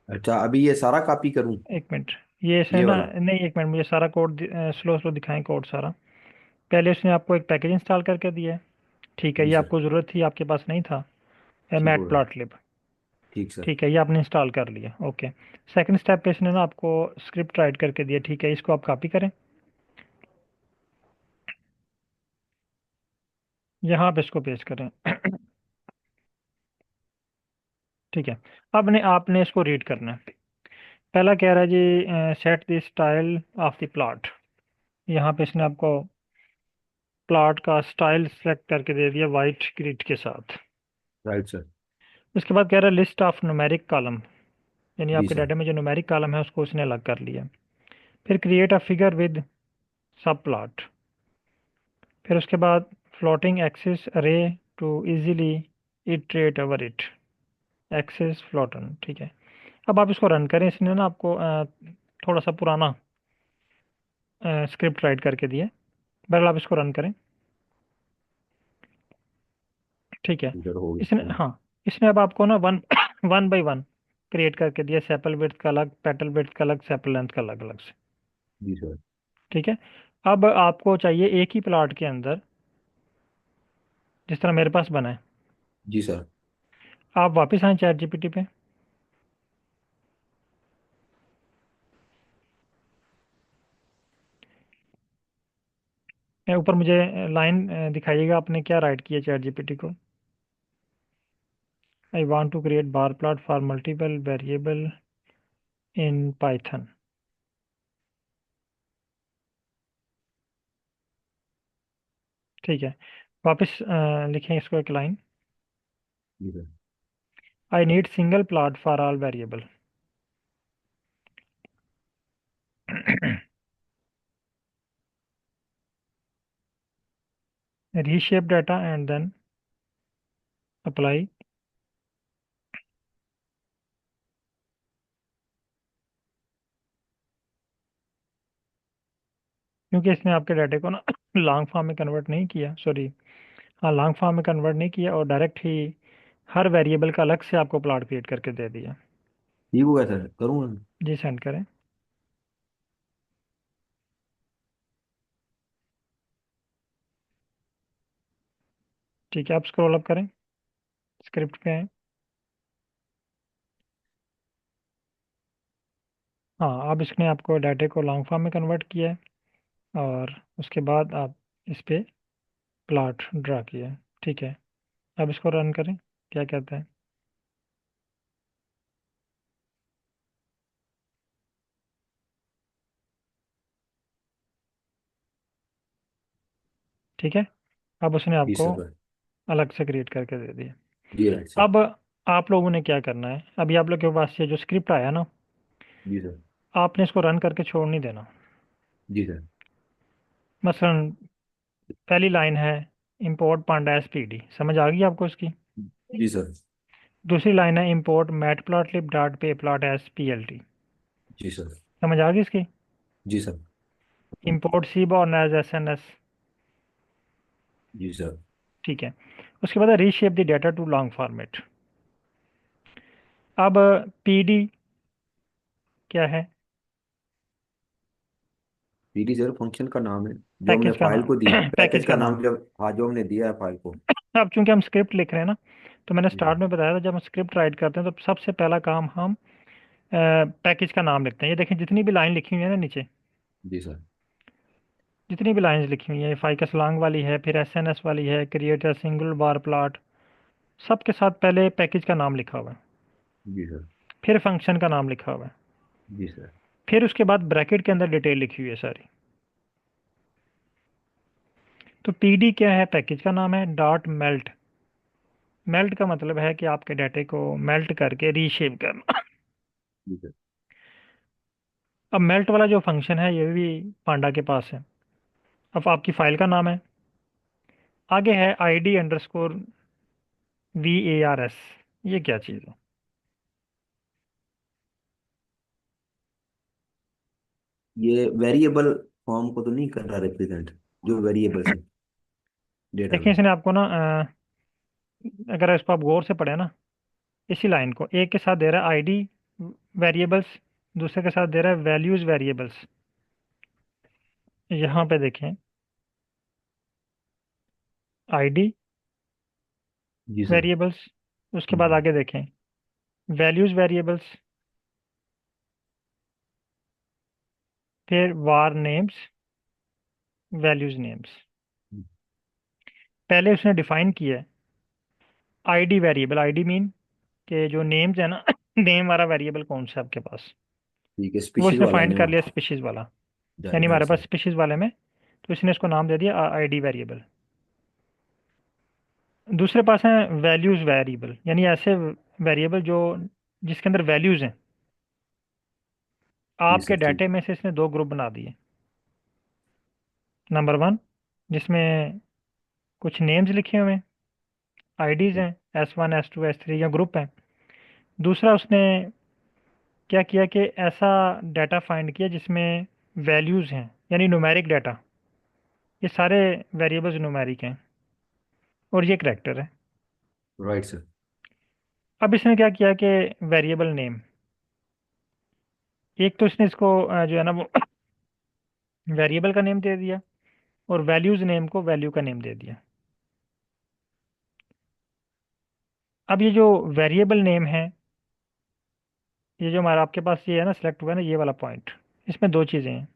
अच्छा अभी ये सारा कॉपी करूँ? एक मिनट, ये इसने ये ना, वाला। नहीं एक मिनट, मुझे सारा कोड स्लो स्लो दिखाएं कोड सारा। पहले उसने आपको एक पैकेज इंस्टॉल करके दिया है, ठीक है, जी ये सर। आपको ज़रूरत थी, आपके पास नहीं था। ठीक मैट होगा। प्लॉटलिब, ठीक सर। ठीक है, ये आपने इंस्टॉल कर लिया, ओके। सेकंड स्टेप पे इसने ना आपको स्क्रिप्ट राइट करके दिया, ठीक है, इसको आप कॉपी करें, यहाँ पे इसको पेस्ट करें। ठीक है। अब ने आपने इसको रीड करना है। पहला कह रहा है जी, set the style of the plot. यहाँ पे इसने आपको प्लॉट का स्टाइल सेलेक्ट करके दे दिया वाइट ग्रिड के साथ। Right sir. उसके बाद कह रहा है लिस्ट ऑफ न्यूमेरिक कॉलम, यानी जी आपके सर। डाटा में जो न्यूमेरिक कॉलम है उसको उसने अलग कर लिया। फिर create a figure with subplot. फिर उसके बाद flatten axis array to easily iterate over it, axis flatten, ठीक है। अब आप इसको रन करें, इसने ना आपको थोड़ा सा पुराना स्क्रिप्ट राइट करके दिया है। बहरहाल आप इसको रन करें, ठीक है। इधर हो इसने, गया। हाँ, इसने अब आपको ना one one by one create करके दिया, सेपल विड्थ का अलग, पेटल विड्थ का अलग, सेपल लेंथ का अलग अलग से, जी सर। ठीक है। अब आपको चाहिए एक ही प्लॉट के अंदर, जिस तरह मेरे पास बना है। जी सर। आप वापस आए चैट जीपीटी पे, ऊपर मुझे लाइन दिखाइएगा, आपने क्या राइट किया चैट जीपीटी को? I want to create bar plot for multiple variable in Python, ठीक है। वापस लिखें इसको एक लाइन, जी sir. I need single plot for all variable. Reshape data and then apply. क्योंकि इसने आपके डाटे को ना लॉन्ग फॉर्म में कन्वर्ट नहीं किया, सॉरी, हाँ, लॉन्ग फॉर्म में कन्वर्ट नहीं किया, और डायरेक्ट ही हर वेरिएबल का अलग से आपको प्लॉट क्रिएट करके दे दिया। ठीक हो गया सर, करूँ? जी, सेंड करें। ठीक है, आप स्क्रॉल अप करें, स्क्रिप्ट पे आए। हाँ, अब इसने आपको डाटे को लॉन्ग फॉर्म में कन्वर्ट किया है, और उसके बाद आप इस पे प्लॉट ड्रा किया है, ठीक है। अब इसको रन करें, क्या कहता है? ठीक है, अब उसने जी आपको सर। अलग से क्रिएट करके दे दिया। जी राइट सर। अब आप लोगों ने क्या करना है, अभी आप लोग के पास ये जो स्क्रिप्ट आया ना, जी सर। आपने इसको रन करके छोड़ नहीं देना। जी सर। मसलन पहली लाइन है import pandas pd, समझ आ गई आपको इसकी? जी सर। दूसरी लाइन है import matplotlib dot pyplot as plt, जी सर। समझ आ गई इसकी? जी sir. import cborn as sns, जी सर। ठीक है। उसके बाद reshape the data to long format. अब pd क्या है? पीडी सर फंक्शन का नाम है, जो हमने पैकेज का फाइल नाम, को दी, पैकेज पैकेज का का नाम नाम। जब, हाँ जो हमने दिया है फाइल को। अब चूंकि हम स्क्रिप्ट लिख रहे हैं ना, तो मैंने जी सर। स्टार्ट में बताया था, जब हम स्क्रिप्ट राइट करते हैं तो सबसे पहला काम हम पैकेज का नाम लिखते हैं। ये देखें, जितनी भी लाइन लिखी हुई है ना नीचे, जी सर। जितनी भी लाइंस लिखी हुई है, फाइकस लॉन्ग वाली है, फिर एस एन एस वाली है, create a single bar plot, सबके साथ पहले पैकेज का नाम लिखा हुआ है, जी सर। फिर फंक्शन का नाम लिखा हुआ है, जी सर। फिर उसके बाद ब्रैकेट के अंदर डिटेल लिखी हुई है सारी। तो पीडी क्या है? पैकेज का नाम है। डॉट मेल्ट, मेल्ट का मतलब है कि आपके डाटे को मेल्ट करके रीशेप करना। जी सर। अब मेल्ट वाला जो फंक्शन है ये भी पांडा के पास है। अब आपकी फाइल का नाम है, आगे है ID_VARS। ये क्या चीज़ है? ये वेरिएबल फॉर्म को तो नहीं कर रहा रिप्रेजेंट, जो वेरिएबल्स है डेटा देखिए में। इसने आपको ना अगर इसको आप गौर से पढ़े ना, इसी लाइन को एक के साथ दे रहा है आईडी वेरिएबल्स, दूसरे के साथ दे रहा है वैल्यूज वेरिएबल्स। यहाँ पे देखें, आईडी जी सर। वेरिएबल्स, उसके बाद हम्म। आगे देखें वैल्यूज वेरिएबल्स, फिर वार नेम्स, वैल्यूज नेम्स। पहले उसने डिफाइन किया है आईडी वेरिएबल, आईडी मीन के जो नेम्स है ना नेम वाला वेरिएबल कौन सा है आपके पास, ठीक है, वो स्पीशीज इसने वाला फाइंड कर एनिमल। लिया स्पीशीज वाला। यानी राइट हमारे पास सर। स्पीशीज वाले में, तो इसने इसको नाम दे दिया आईडी वेरिएबल। दूसरे पास है वैल्यूज वेरिएबल, यानी ऐसे वेरिएबल जो जिसके अंदर वैल्यूज हैं। जी आपके सर। ठीक। डाटे में से इसने दो ग्रुप बना दिए। नंबर वन, जिसमें कुछ नेम्स लिखे हुए हैं, आईडीज हैं, S1 S2 S3 या ग्रुप हैं। दूसरा उसने क्या किया कि ऐसा डाटा फाइंड किया जिसमें वैल्यूज हैं, यानी न्यूमेरिक डाटा। ये सारे वेरिएबल्स न्यूमेरिक हैं और ये करेक्टर है। Right sir. अब इसने क्या किया कि वेरिएबल नेम, एक तो इसने इसको जो है ना वो वेरिएबल का नेम दे दिया, और वैल्यूज नेम को वैल्यू का नेम दे दिया। अब ये जो वेरिएबल नेम है, ये जो हमारा आपके पास ये है ना सिलेक्ट हुआ है ना ये वाला पॉइंट, इसमें दो चीज़ें हैं।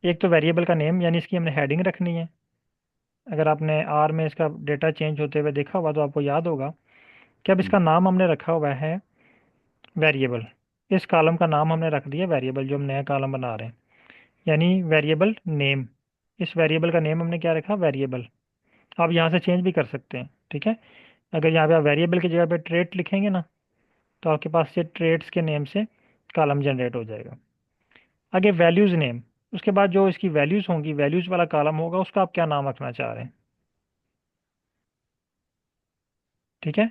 एक तो वेरिएबल का नेम, यानी इसकी हमने हेडिंग रखनी है। अगर आपने आर में इसका डेटा चेंज होते हुए देखा हुआ तो आपको याद होगा कि अब इसका नाम हमने रखा हुआ है वेरिएबल। इस कॉलम का नाम हमने रख दिया वेरिएबल, जो हम नया कॉलम बना रहे हैं, यानी वेरिएबल नेम। इस वेरिएबल का नेम हमने क्या रखा? वेरिएबल। आप यहाँ से चेंज भी कर सकते हैं, ठीक है। अगर यहाँ पे आप वेरिएबल की जगह पे ट्रेट लिखेंगे ना, तो आपके पास ये ट्रेड्स के नेम से कॉलम जनरेट हो जाएगा। आगे वैल्यूज़ नेम, उसके बाद जो इसकी वैल्यूज़ होंगी, वैल्यूज़ वाला कॉलम होगा, उसका आप क्या नाम रखना चाह रहे हैं, ठीक है।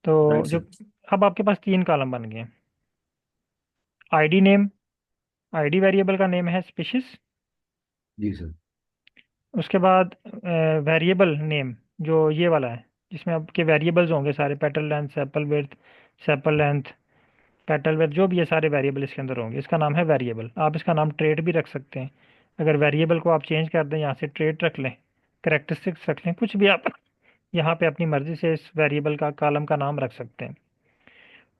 तो राइट जो सर। अब आपके पास तीन कॉलम बन गए। आईडी नेम, आईडी वेरिएबल का नेम है स्पीशीज। जी सर। उसके बाद वेरिएबल नेम, जो ये वाला है, जिसमें आपके वेरिएबल्स होंगे सारे, petal length, sepal width, sepal length, petal width, जो भी ये सारे वेरिएबल इसके अंदर होंगे, इसका नाम है वेरिएबल। आप इसका नाम ट्रेट भी रख सकते हैं। अगर वेरिएबल को आप चेंज कर दें, यहाँ से ट्रेट रख लें, करेक्टरिस्टिक्स रख लें, कुछ भी आप यहाँ पे अपनी मर्जी से इस वेरिएबल का कॉलम का नाम रख सकते हैं।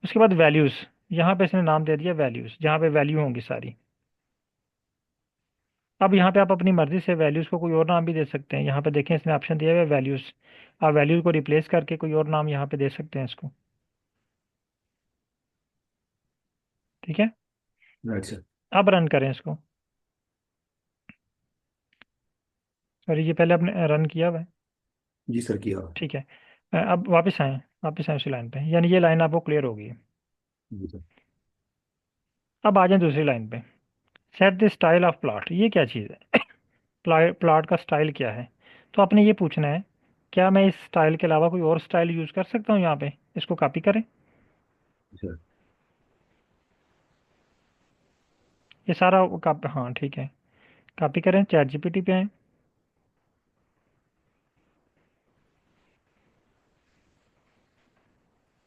उसके बाद वैल्यूज़, यहाँ पे इसने नाम दे दिया वैल्यूज़, जहाँ पे वैल्यू होंगी सारी। अब यहाँ पे आप अपनी मर्जी से वैल्यूज़ को कोई और नाम भी दे सकते हैं। यहाँ पे देखें इसने ऑप्शन दिया हुआ है वैल्यूज़। आप वैल्यूज़ को रिप्लेस करके कोई और नाम यहाँ पे दे सकते हैं इसको, ठीक है। Right sir. अब रन करें इसको। सॉरी, ये पहले आपने रन किया हुआ है, जी सर, किया। ठीक है। अब वापस आए उसी लाइन पे, यानी ये लाइन आपको क्लियर होगी। जी सर। अब आ जाए दूसरी लाइन पे। Set the style of plot, ये क्या चीज़ है? प्लॉट का स्टाइल क्या है? तो आपने ये पूछना है, क्या मैं इस स्टाइल के अलावा कोई और स्टाइल यूज़ कर सकता हूँ यहाँ पे? इसको कॉपी करें, जी सर। ये सारा हाँ ठीक है, कॉपी करें, चैट जीपीटी पे आए,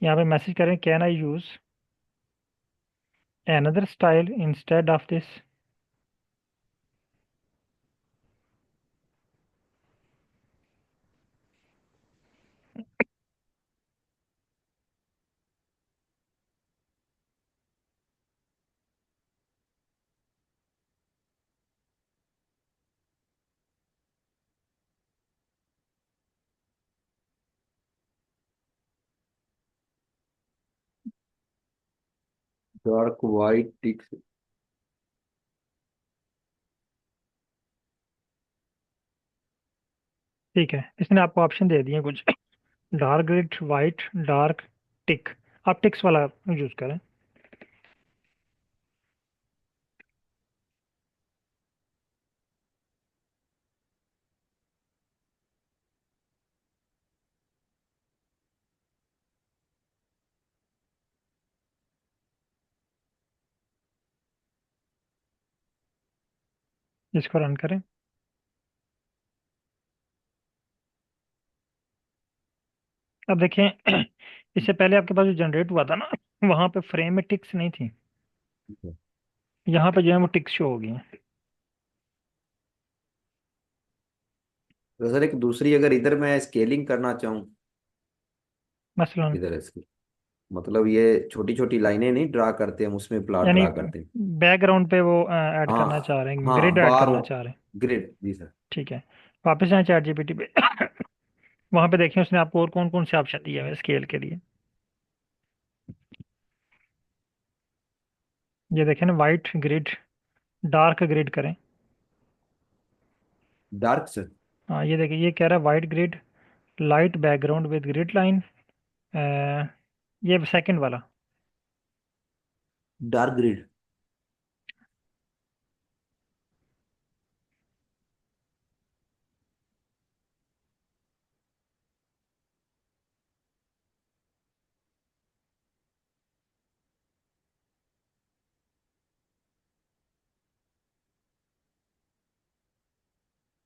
यहाँ पे मैसेज करें can I use another style instead of this। Dark white tick. ठीक है, इसने आपको ऑप्शन दे दिए कुछ। Dark grid, white, dark, tick. आप टिक्स वाला यूज करें। इसको रन करें। अब देखें, इससे पहले आपके पास जो जनरेट हुआ था ना, वहां पे फ्रेम में टिक्स नहीं थी। यहाँ पे जो है वो टिक्स शो हो गई हैं। तो सर एक दूसरी, अगर इधर मैं स्केलिंग करना चाहूँ, मसलन, इधर इसकी मतलब ये छोटी छोटी लाइनें नहीं ड्रा करते हम, उसमें प्लॉट यानी ड्रा करते हैं। बैकग्राउंड पे वो ऐड करना हाँ चाह रहे हैं, हाँ, ग्रिड ऐड बार करना चाह रहे हैं। ग्रिड जी सर। ठीक है, वापस आए चैट जीपीटी पे। वहां पे देखें उसने आपको और कौन कौन से ऑप्शन दिए हैं स्केल के लिए। ये देखें ना, वाइट ग्रिड, डार्क ग्रिड करें। Dark sir. हाँ, ये देखिए, ये कह रहा है white grid, light background with grid line. ये सेकंड वाला। Dark grid.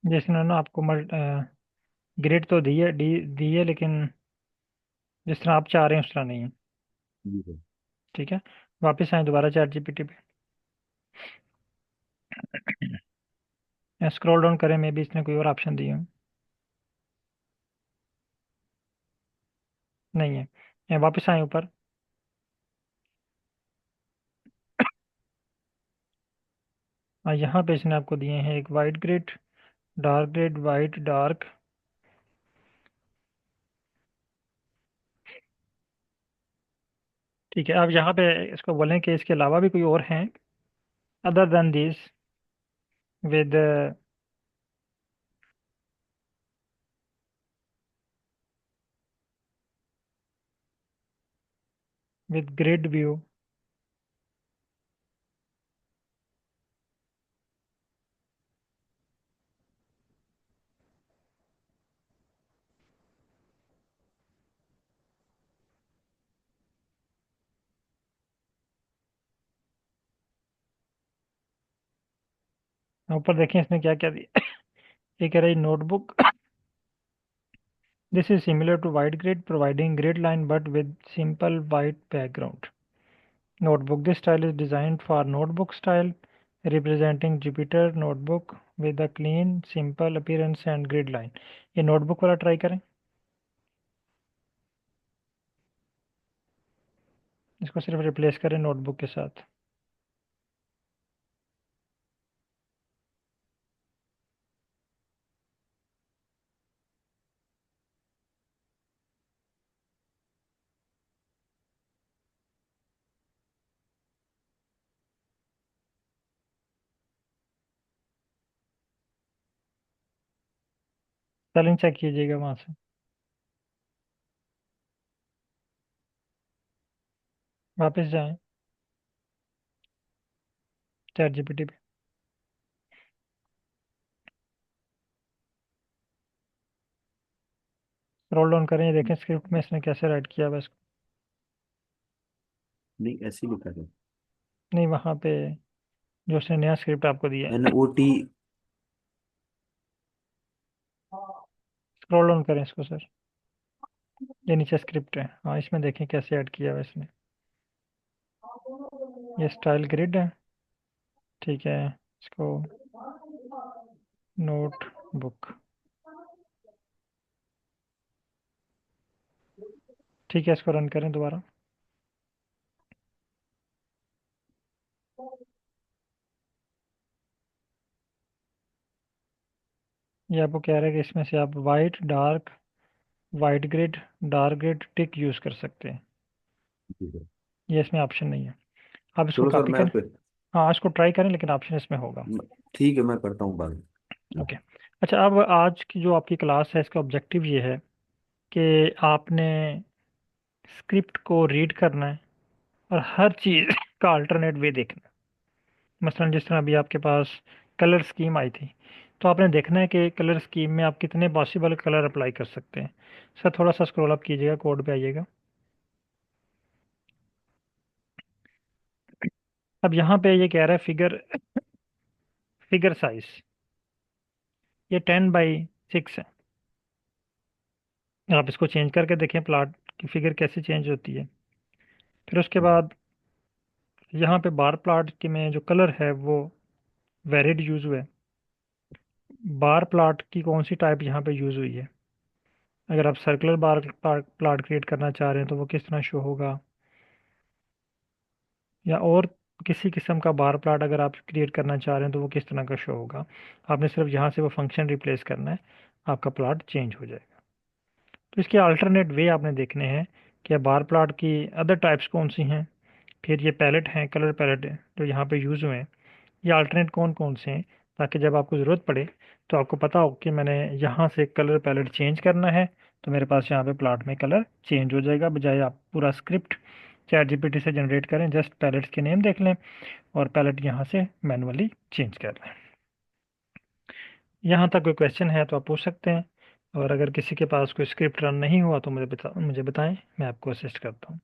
जैसे उन्होंने आपको ग्रिड तो दी है, लेकिन जिस तरह आप चाह रहे हैं उस तरह नहीं है। जी सर। ठीक है, वापस आए दोबारा चैट जीपीटी पे। स्क्रॉल डाउन करें, मे भी इसने कोई और ऑप्शन दिए हो। नहीं है। वापस आए ऊपर। यहाँ पे इसने आपको दिए हैं एक white grid, dark grid, white, dark. ठीक है, अब यहाँ पे इसको बोलें कि इसके अलावा भी कोई और हैं, other than this, with with grid view. ऊपर देखें इसने क्या क्या दिया। ये कह रही notebook, this is similar to white grid providing grid line but with simple white background. Notebook. This style is designed for notebook style, representing Jupyter notebook with a clean, simple appearance and grid line. ये नोटबुक वाला ट्राई करें, इसको सिर्फ रिप्लेस करें नोटबुक के साथ। स्पेलिंग चेक कीजिएगा वहां से। वापस जाएं चैट जीपीटी पे, स्क्रॉल डाउन करें, ये देखें स्क्रिप्ट में इसने कैसे राइट किया हुआ है इसको। नहीं ऐसे ही लिखा है। नहीं, वहाँ पे जो उसने नया स्क्रिप्ट आपको दिया एन है। O T. स्क्रॉल डाउन करें इसको सर, ये नीचे स्क्रिप्ट है। हाँ, इसमें देखें कैसे ऐड किया हुआ है इसने। ये स्टाइल ग्रिड है। ठीक है, इसको नोटबुक। ठीक है, इसको रन करें दोबारा। ये आपको कह रहा है कि इसमें से आप white, dark, white grid, dark grid, tick use कर सकते हैं। जी सर। ये इसमें ऑप्शन नहीं है। आप इसको चलो सर कॉपी मैं करें। फिर हाँ, इसको ट्राई करें, लेकिन ऑप्शन इसमें होगा। ठीक है, मैं करता हूँ बाद में। ओके। अच्छा, अब आज की जो आपकी क्लास है, इसका ऑब्जेक्टिव ये है कि आपने स्क्रिप्ट को रीड करना है और हर चीज़ का अल्टरनेट वे देखना है। मसलन जिस तरह अभी आपके पास कलर स्कीम आई थी, तो आपने देखना है कि कलर स्कीम में आप कितने पॉसिबल कलर अप्लाई कर सकते हैं। सर थोड़ा सा स्क्रॉल अप कीजिएगा, कोड पे आइएगा। अब यहाँ पे ये कह रहा है फिगर फिगर साइज, ये 10/6 है। आप इसको चेंज करके देखें, प्लाट की फिगर कैसे चेंज होती है। फिर उसके बाद यहाँ पे बार प्लाट के में जो कलर है वो वेरिड यूज हुआ है। बार प्लाट की कौन सी टाइप यहाँ पे यूज हुई है। अगर आप सर्कुलर बार प्लाट क्रिएट करना चाह रहे हैं तो वो किस तरह शो होगा, या और किसी किस्म का बार प्लाट अगर आप क्रिएट करना चाह रहे हैं तो वो किस तरह का शो होगा। आपने सिर्फ यहाँ से वो फंक्शन रिप्लेस करना है, आपका प्लाट चेंज हो जाएगा। तो इसके अल्टरनेट वे आपने देखने हैं कि बार प्लाट की अदर टाइप्स कौन सी हैं। फिर ये पैलेट हैं, कलर पैलेट जो यहाँ पे यूज़ हुए हैं, ये अल्टरनेट कौन कौन से हैं, ताकि जब आपको ज़रूरत पड़े तो आपको पता हो कि मैंने यहाँ से कलर पैलेट चेंज करना है, तो मेरे पास यहाँ पे प्लाट में कलर चेंज हो जाएगा, बजाय आप पूरा स्क्रिप्ट चैट जीपीटी से जनरेट करें। जस्ट पैलेट्स के नेम देख लें और पैलेट यहाँ से मैनुअली चेंज कर लें। यहाँ तक कोई क्वेश्चन है तो आप पूछ सकते हैं, और अगर किसी के पास कोई स्क्रिप्ट रन नहीं हुआ तो मुझे बताएं, मैं आपको असिस्ट करता हूँ।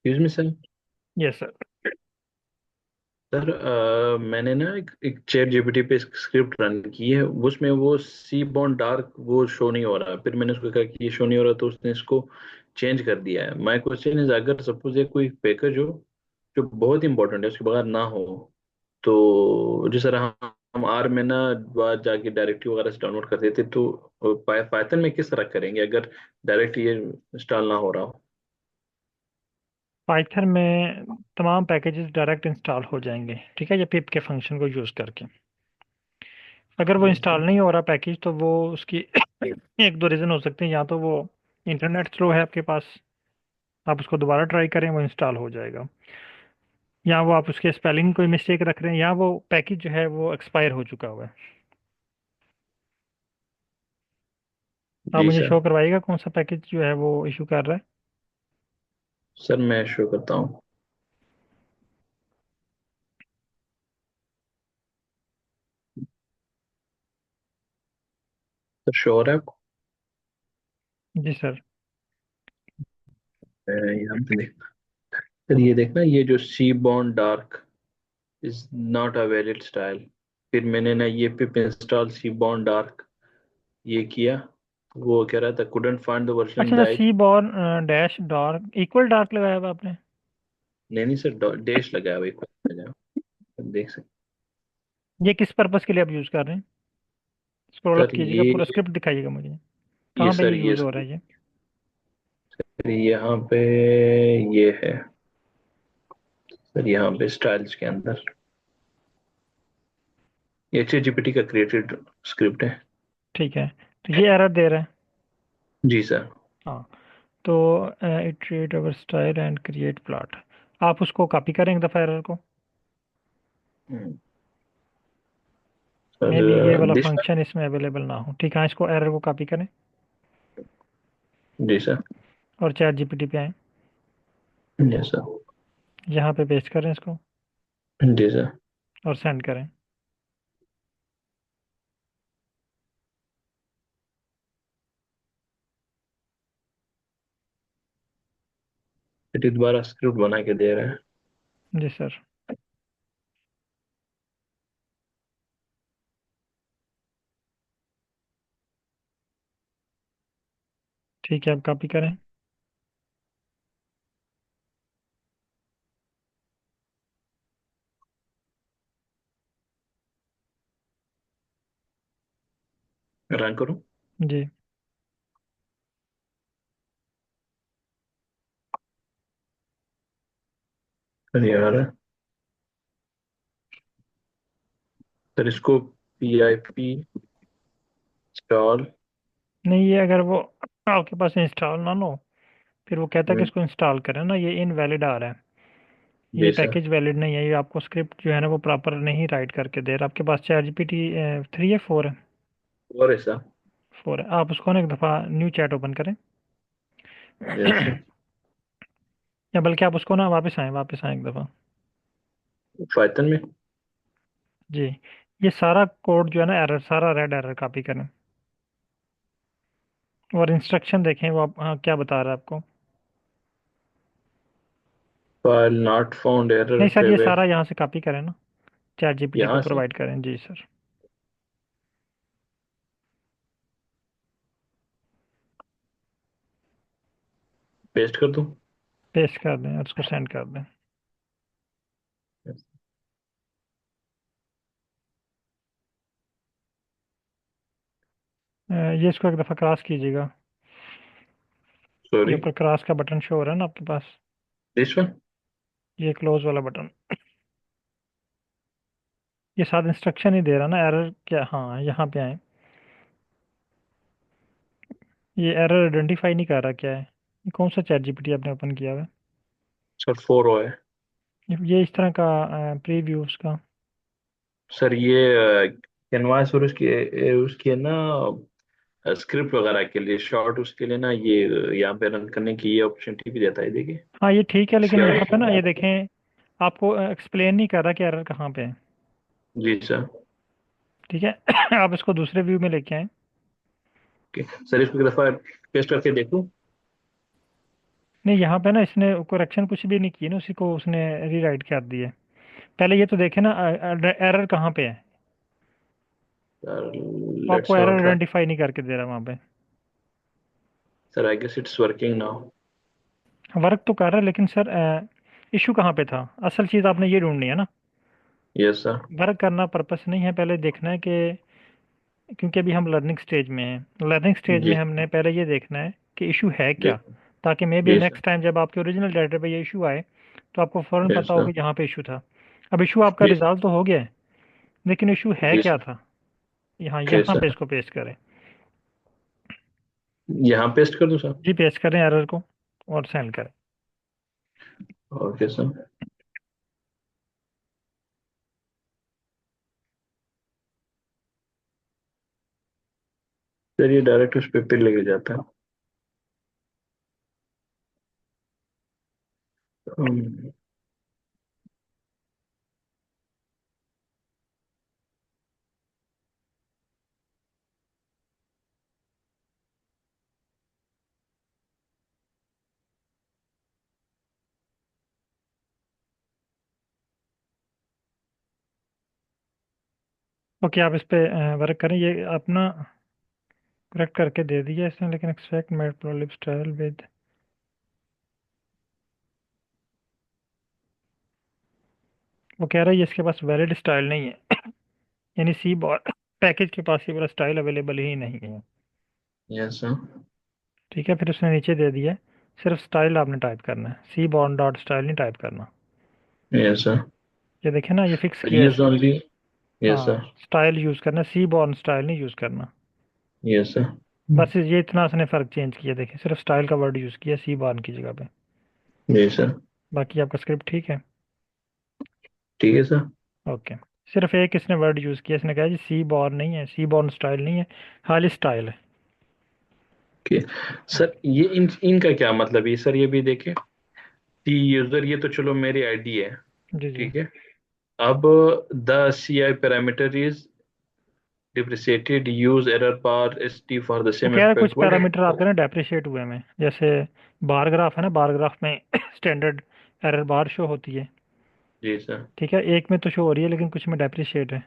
Excuse me sir. Yes sir. Sir मैंने ना एक चैट जीपीटी पे स्क्रिप्ट रन की है, उसमें वो सी बॉन्ड डार्क वो शो नहीं हो रहा। फिर मैंने उसको कहा कि ये शो नहीं हो रहा, तो उसने इसको चेंज कर दिया है। माय क्वेश्चन इज, अगर सपोज ये कोई पैकेज हो जो बहुत इंपॉर्टेंट है, उसके बगैर ना हो, तो जिस तरह हम आर में ना बाद जाके डायरेक्टरी वगैरह से डाउनलोड कर देते, तो पाइथन में किस तरह करेंगे अगर डायरेक्ट ये इंस्टॉल ना हो रहा हो। पाइथन में तमाम पैकेजेस डायरेक्ट इंस्टॉल हो जाएंगे, ठीक है, ये पिप के फंक्शन को यूज़ करके। अगर वो जैसे इंस्टॉल नहीं हो रहा पैकेज, तो वो उसकी एक दो रीज़न हो सकते हैं। या तो वो इंटरनेट स्लो है आपके पास, आप उसको दोबारा ट्राई करें, वो इंस्टॉल हो जाएगा। या वो आप उसके स्पेलिंग कोई मिस्टेक रख रहे हैं, या वो पैकेज जो है वो एक्सपायर हो चुका हुआ है। आप जी मुझे सर। शो करवाइएगा कौन सा पैकेज जो है वो इशू कर रहा है। सर मैं शो करता हूँ। सर श्योर है आपको? जी सर। यहाँ पे देख सर, ये देखना, ये जो seaborn dark is not a valid style. फिर मैंने ना ये pip install seaborn dark ये किया, वो कह रहा था कुडंट फाइंड द वर्जन अच्छा अच्छा, that. Seaborn dash dark equal dark लगाया हुआ आपने। नहीं नहीं सर, डैश लगाया हुआ, एक बार लगाया हुआ, देख सकते। ये किस पर्पस के लिए आप यूज़ कर रहे हैं। स्क्रॉल अप सर कीजिएगा, पूरा स्क्रिप्ट दिखाइएगा मुझे, ये कहाँ पे सर ये यूज़ हो रहा है ये। यहाँ पे ये है सर, यहाँ पे स्टाइल्स के अंदर ये एच जीपीटी का क्रिएटेड स्क्रिप्ट है। ठीक है, तो ये एरर दे रहा है। जी सर। हाँ, तो iterate our style and create plot, आप उसको कॉपी करें एक दफ़ा एरर को। मे बी ये सर वाला दिस। फंक्शन इसमें अवेलेबल ना हो। ठीक है, इसको एरर को कॉपी करें जी सर। और चैट जीपीटी पे आए, जी सर। यहाँ पे पेस्ट करें इसको जी सर। और सेंड करें। ये दोबारा स्क्रिप्ट बना के दे रहे हैं। जी सर। ठीक है, अब कॉपी करें। रन करूँ? जी। अरे यार, सर इसको PIP इंस्टॉल। नहीं, ये अगर वो आपके पास इंस्टॉल ना हो, फिर वो कहता है कि इसको इंस्टॉल करें ना, ये इनवैलिड आ रहा है। ये जी सर। पैकेज वैलिड नहीं है, ये आपको स्क्रिप्ट जो है ना वो प्रॉपर नहीं राइट करके दे रहा। आपके पास ChatGPT 3 है, 4 है? और ऐसा। 4 है। आप उसको ना एक दफ़ा न्यू चैट ओपन करें। Yes sir. या बल्कि आप उसको ना वापस आएँ एक दफ़ा। पाइथन में। जी। ये सारा कोड जो है ना, एरर, सारा रेड एरर कॉपी करें और इंस्ट्रक्शन देखें वो आप, हाँ, क्या बता रहा है आपको। फाइल नॉट फाउंड, एरर नहीं सर, ये फेवर। सारा यहाँ से कॉपी करें ना, ChatGPT को यहाँ से प्रोवाइड करें। जी सर। पेस्ट कर दूँ? पेस्ट कर दें और उसको सेंड कर दें। ये इसको एक दफ़ा क्रॉस कीजिएगा। ये सॉरी। ऊपर क्रॉस का बटन शो हो रहा है ना आपके पास, दिस वन। ये क्लोज वाला बटन। ये साथ इंस्ट्रक्शन ही दे रहा ना, एरर क्या, हाँ यहाँ पे आए। ये एरर आइडेंटिफाई नहीं कर रहा, क्या है ये, कौन सा ChatGPT आपने ओपन किया हुआ है? सर 4 ओ है। ये इस तरह का प्रीव्यू उसका। सर ये कैनवास और उसकी उसकी है ना, स्क्रिप्ट वगैरह के लिए, शॉर्ट उसके लिए ना, ये यहाँ पे रन करने की ये अपॉर्चुनिटी भी देता है, देखिए। हाँ ये ठीक है, इसके लेकिन यहाँ पे ना ये आगे। देखें, आपको एक्सप्लेन नहीं कर रहा कि एरर कहाँ पे है। जी सर। ठीक है। आप इसको दूसरे व्यू में लेके आए। ओके सर, इसको एक दफ़ा पेस्ट करके देखूँ? नहीं, यहाँ पे ना इसने करेक्शन कुछ भी नहीं की ना, उसी को उसने रीराइट कर दिया। पहले ये तो देखे ना, एरर कहाँ पे है। सर वो आपको लेट्स एरर ट्राई। आइडेंटिफाई नहीं करके दे रहा वहाँ पे। Sir I guess it's working now. Work तो कर रहा है, लेकिन सर इशू कहाँ पे था, असल चीज़ आपने ये ढूंढनी है ना। Yes sir. वर्क करना पर्पस नहीं है, पहले देखना है कि, क्योंकि अभी हम लर्निंग स्टेज में हैं, लर्निंग स्टेज जी। में हमने पहले ये देखना है कि इशू है जी। क्या, ताकि मे बी जी सर। नेक्स्ट टाइम जब आपके ओरिजिनल डाटा पे ये इशू आए तो आपको फ़ौरन यस पता हो सर। कि यहाँ पे इशू था। अब इशू आपका जी सर। रिजॉल्व तो हो गया है, लेकिन इशू है जी क्या सर। था, यहाँ जी यहाँ पे सर। इसको पेस्ट करें। यहाँ पेस्ट कर दूँ सर? जी, पेस्ट करें एरर को और सेंड करें। Okay sir. सर ये डायरेक्ट उस पे लेके जाता है। ओके, आप इस पे वर्क करें, ये अपना करेक्ट करके दे दिया इसने, लेकिन एक्सपेक्ट मैटप्लोलिब स्टाइल विद, वो कह रहा है ये इसके पास वैलिड स्टाइल नहीं है। यानी सी बॉट पैकेज के पास ये वाला स्टाइल अवेलेबल ही नहीं है। Yes sir. ठीक है, फिर उसने नीचे दे दिया है, सिर्फ स्टाइल आपने टाइप करना है, सी बॉर्न डॉट स्टाइल नहीं टाइप करना। Yes sir. ये देखे ना, ये फिक्स किया है यूज इसने। ओनली। यस हाँ, सर। स्टाइल यूज़ करना, सी बॉर्न स्टाइल नहीं यूज़ करना। Yes sir. बस ये इतना उसने फ़र्क चेंज किया, देखिए सिर्फ स्टाइल का वर्ड यूज़ किया सी बॉर्न की जगह पे। जी सर। बाकी आपका स्क्रिप्ट ठीक है। ठीक है सर। ओके। सिर्फ एक इसने वर्ड यूज़ किया, इसने कहा जी सी बॉर्न नहीं है, सी बॉर्न स्टाइल नहीं है, खाली स्टाइल है। ओके सर, ये इनका क्या मतलब है सर? ये भी देखे टी यूजर, ये तो चलो मेरी आईडी है। जी जी। ठीक है। अब the CI parameter is depreciated, use error bar ST for the वो सेम कह रहा है कुछ एक्सपेक्ट। पैरामीटर आपके ना डेप्रिशिएट हुए में, जैसे बार ग्राफ है ना, बार ग्राफ में स्टैंडर्ड एरर बार शो होती है। जी सर। ठीक है, एक में तो शो हो रही है लेकिन कुछ में डेप्रिशिएट है,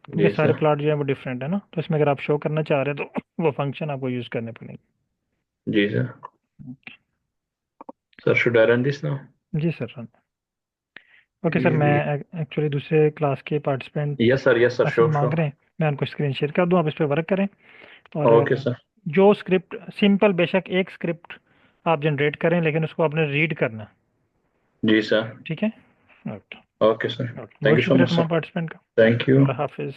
क्योंकि जी सारे सर। प्लॉट जो है वो डिफरेंट है ना, तो इसमें अगर आप शो करना चाह रहे हैं तो वो फंक्शन आपको यूज़ करने पड़ेंगे। जी sir. Sir should I run this now? जी सर। ओके सर, मैं एक्चुअली दूसरे क्लास के participant yes sir, yes sir, message sure मांग श्योर। रहे हैं, मैं उनको स्क्रीन शेयर कर दूं, आप इस पर वर्क करें। और ओके सर। जो स्क्रिप्ट सिंपल, बेशक एक स्क्रिप्ट आप जनरेट करें, लेकिन उसको आपने रीड करना है। जी सर। ठीक है। Okay. Okay sir, okay, thank बहुत यू सो शुक्रिया मच तुम्हारा सर। पार्टिसिपेंट का। Thank you. खुदा हाफिज।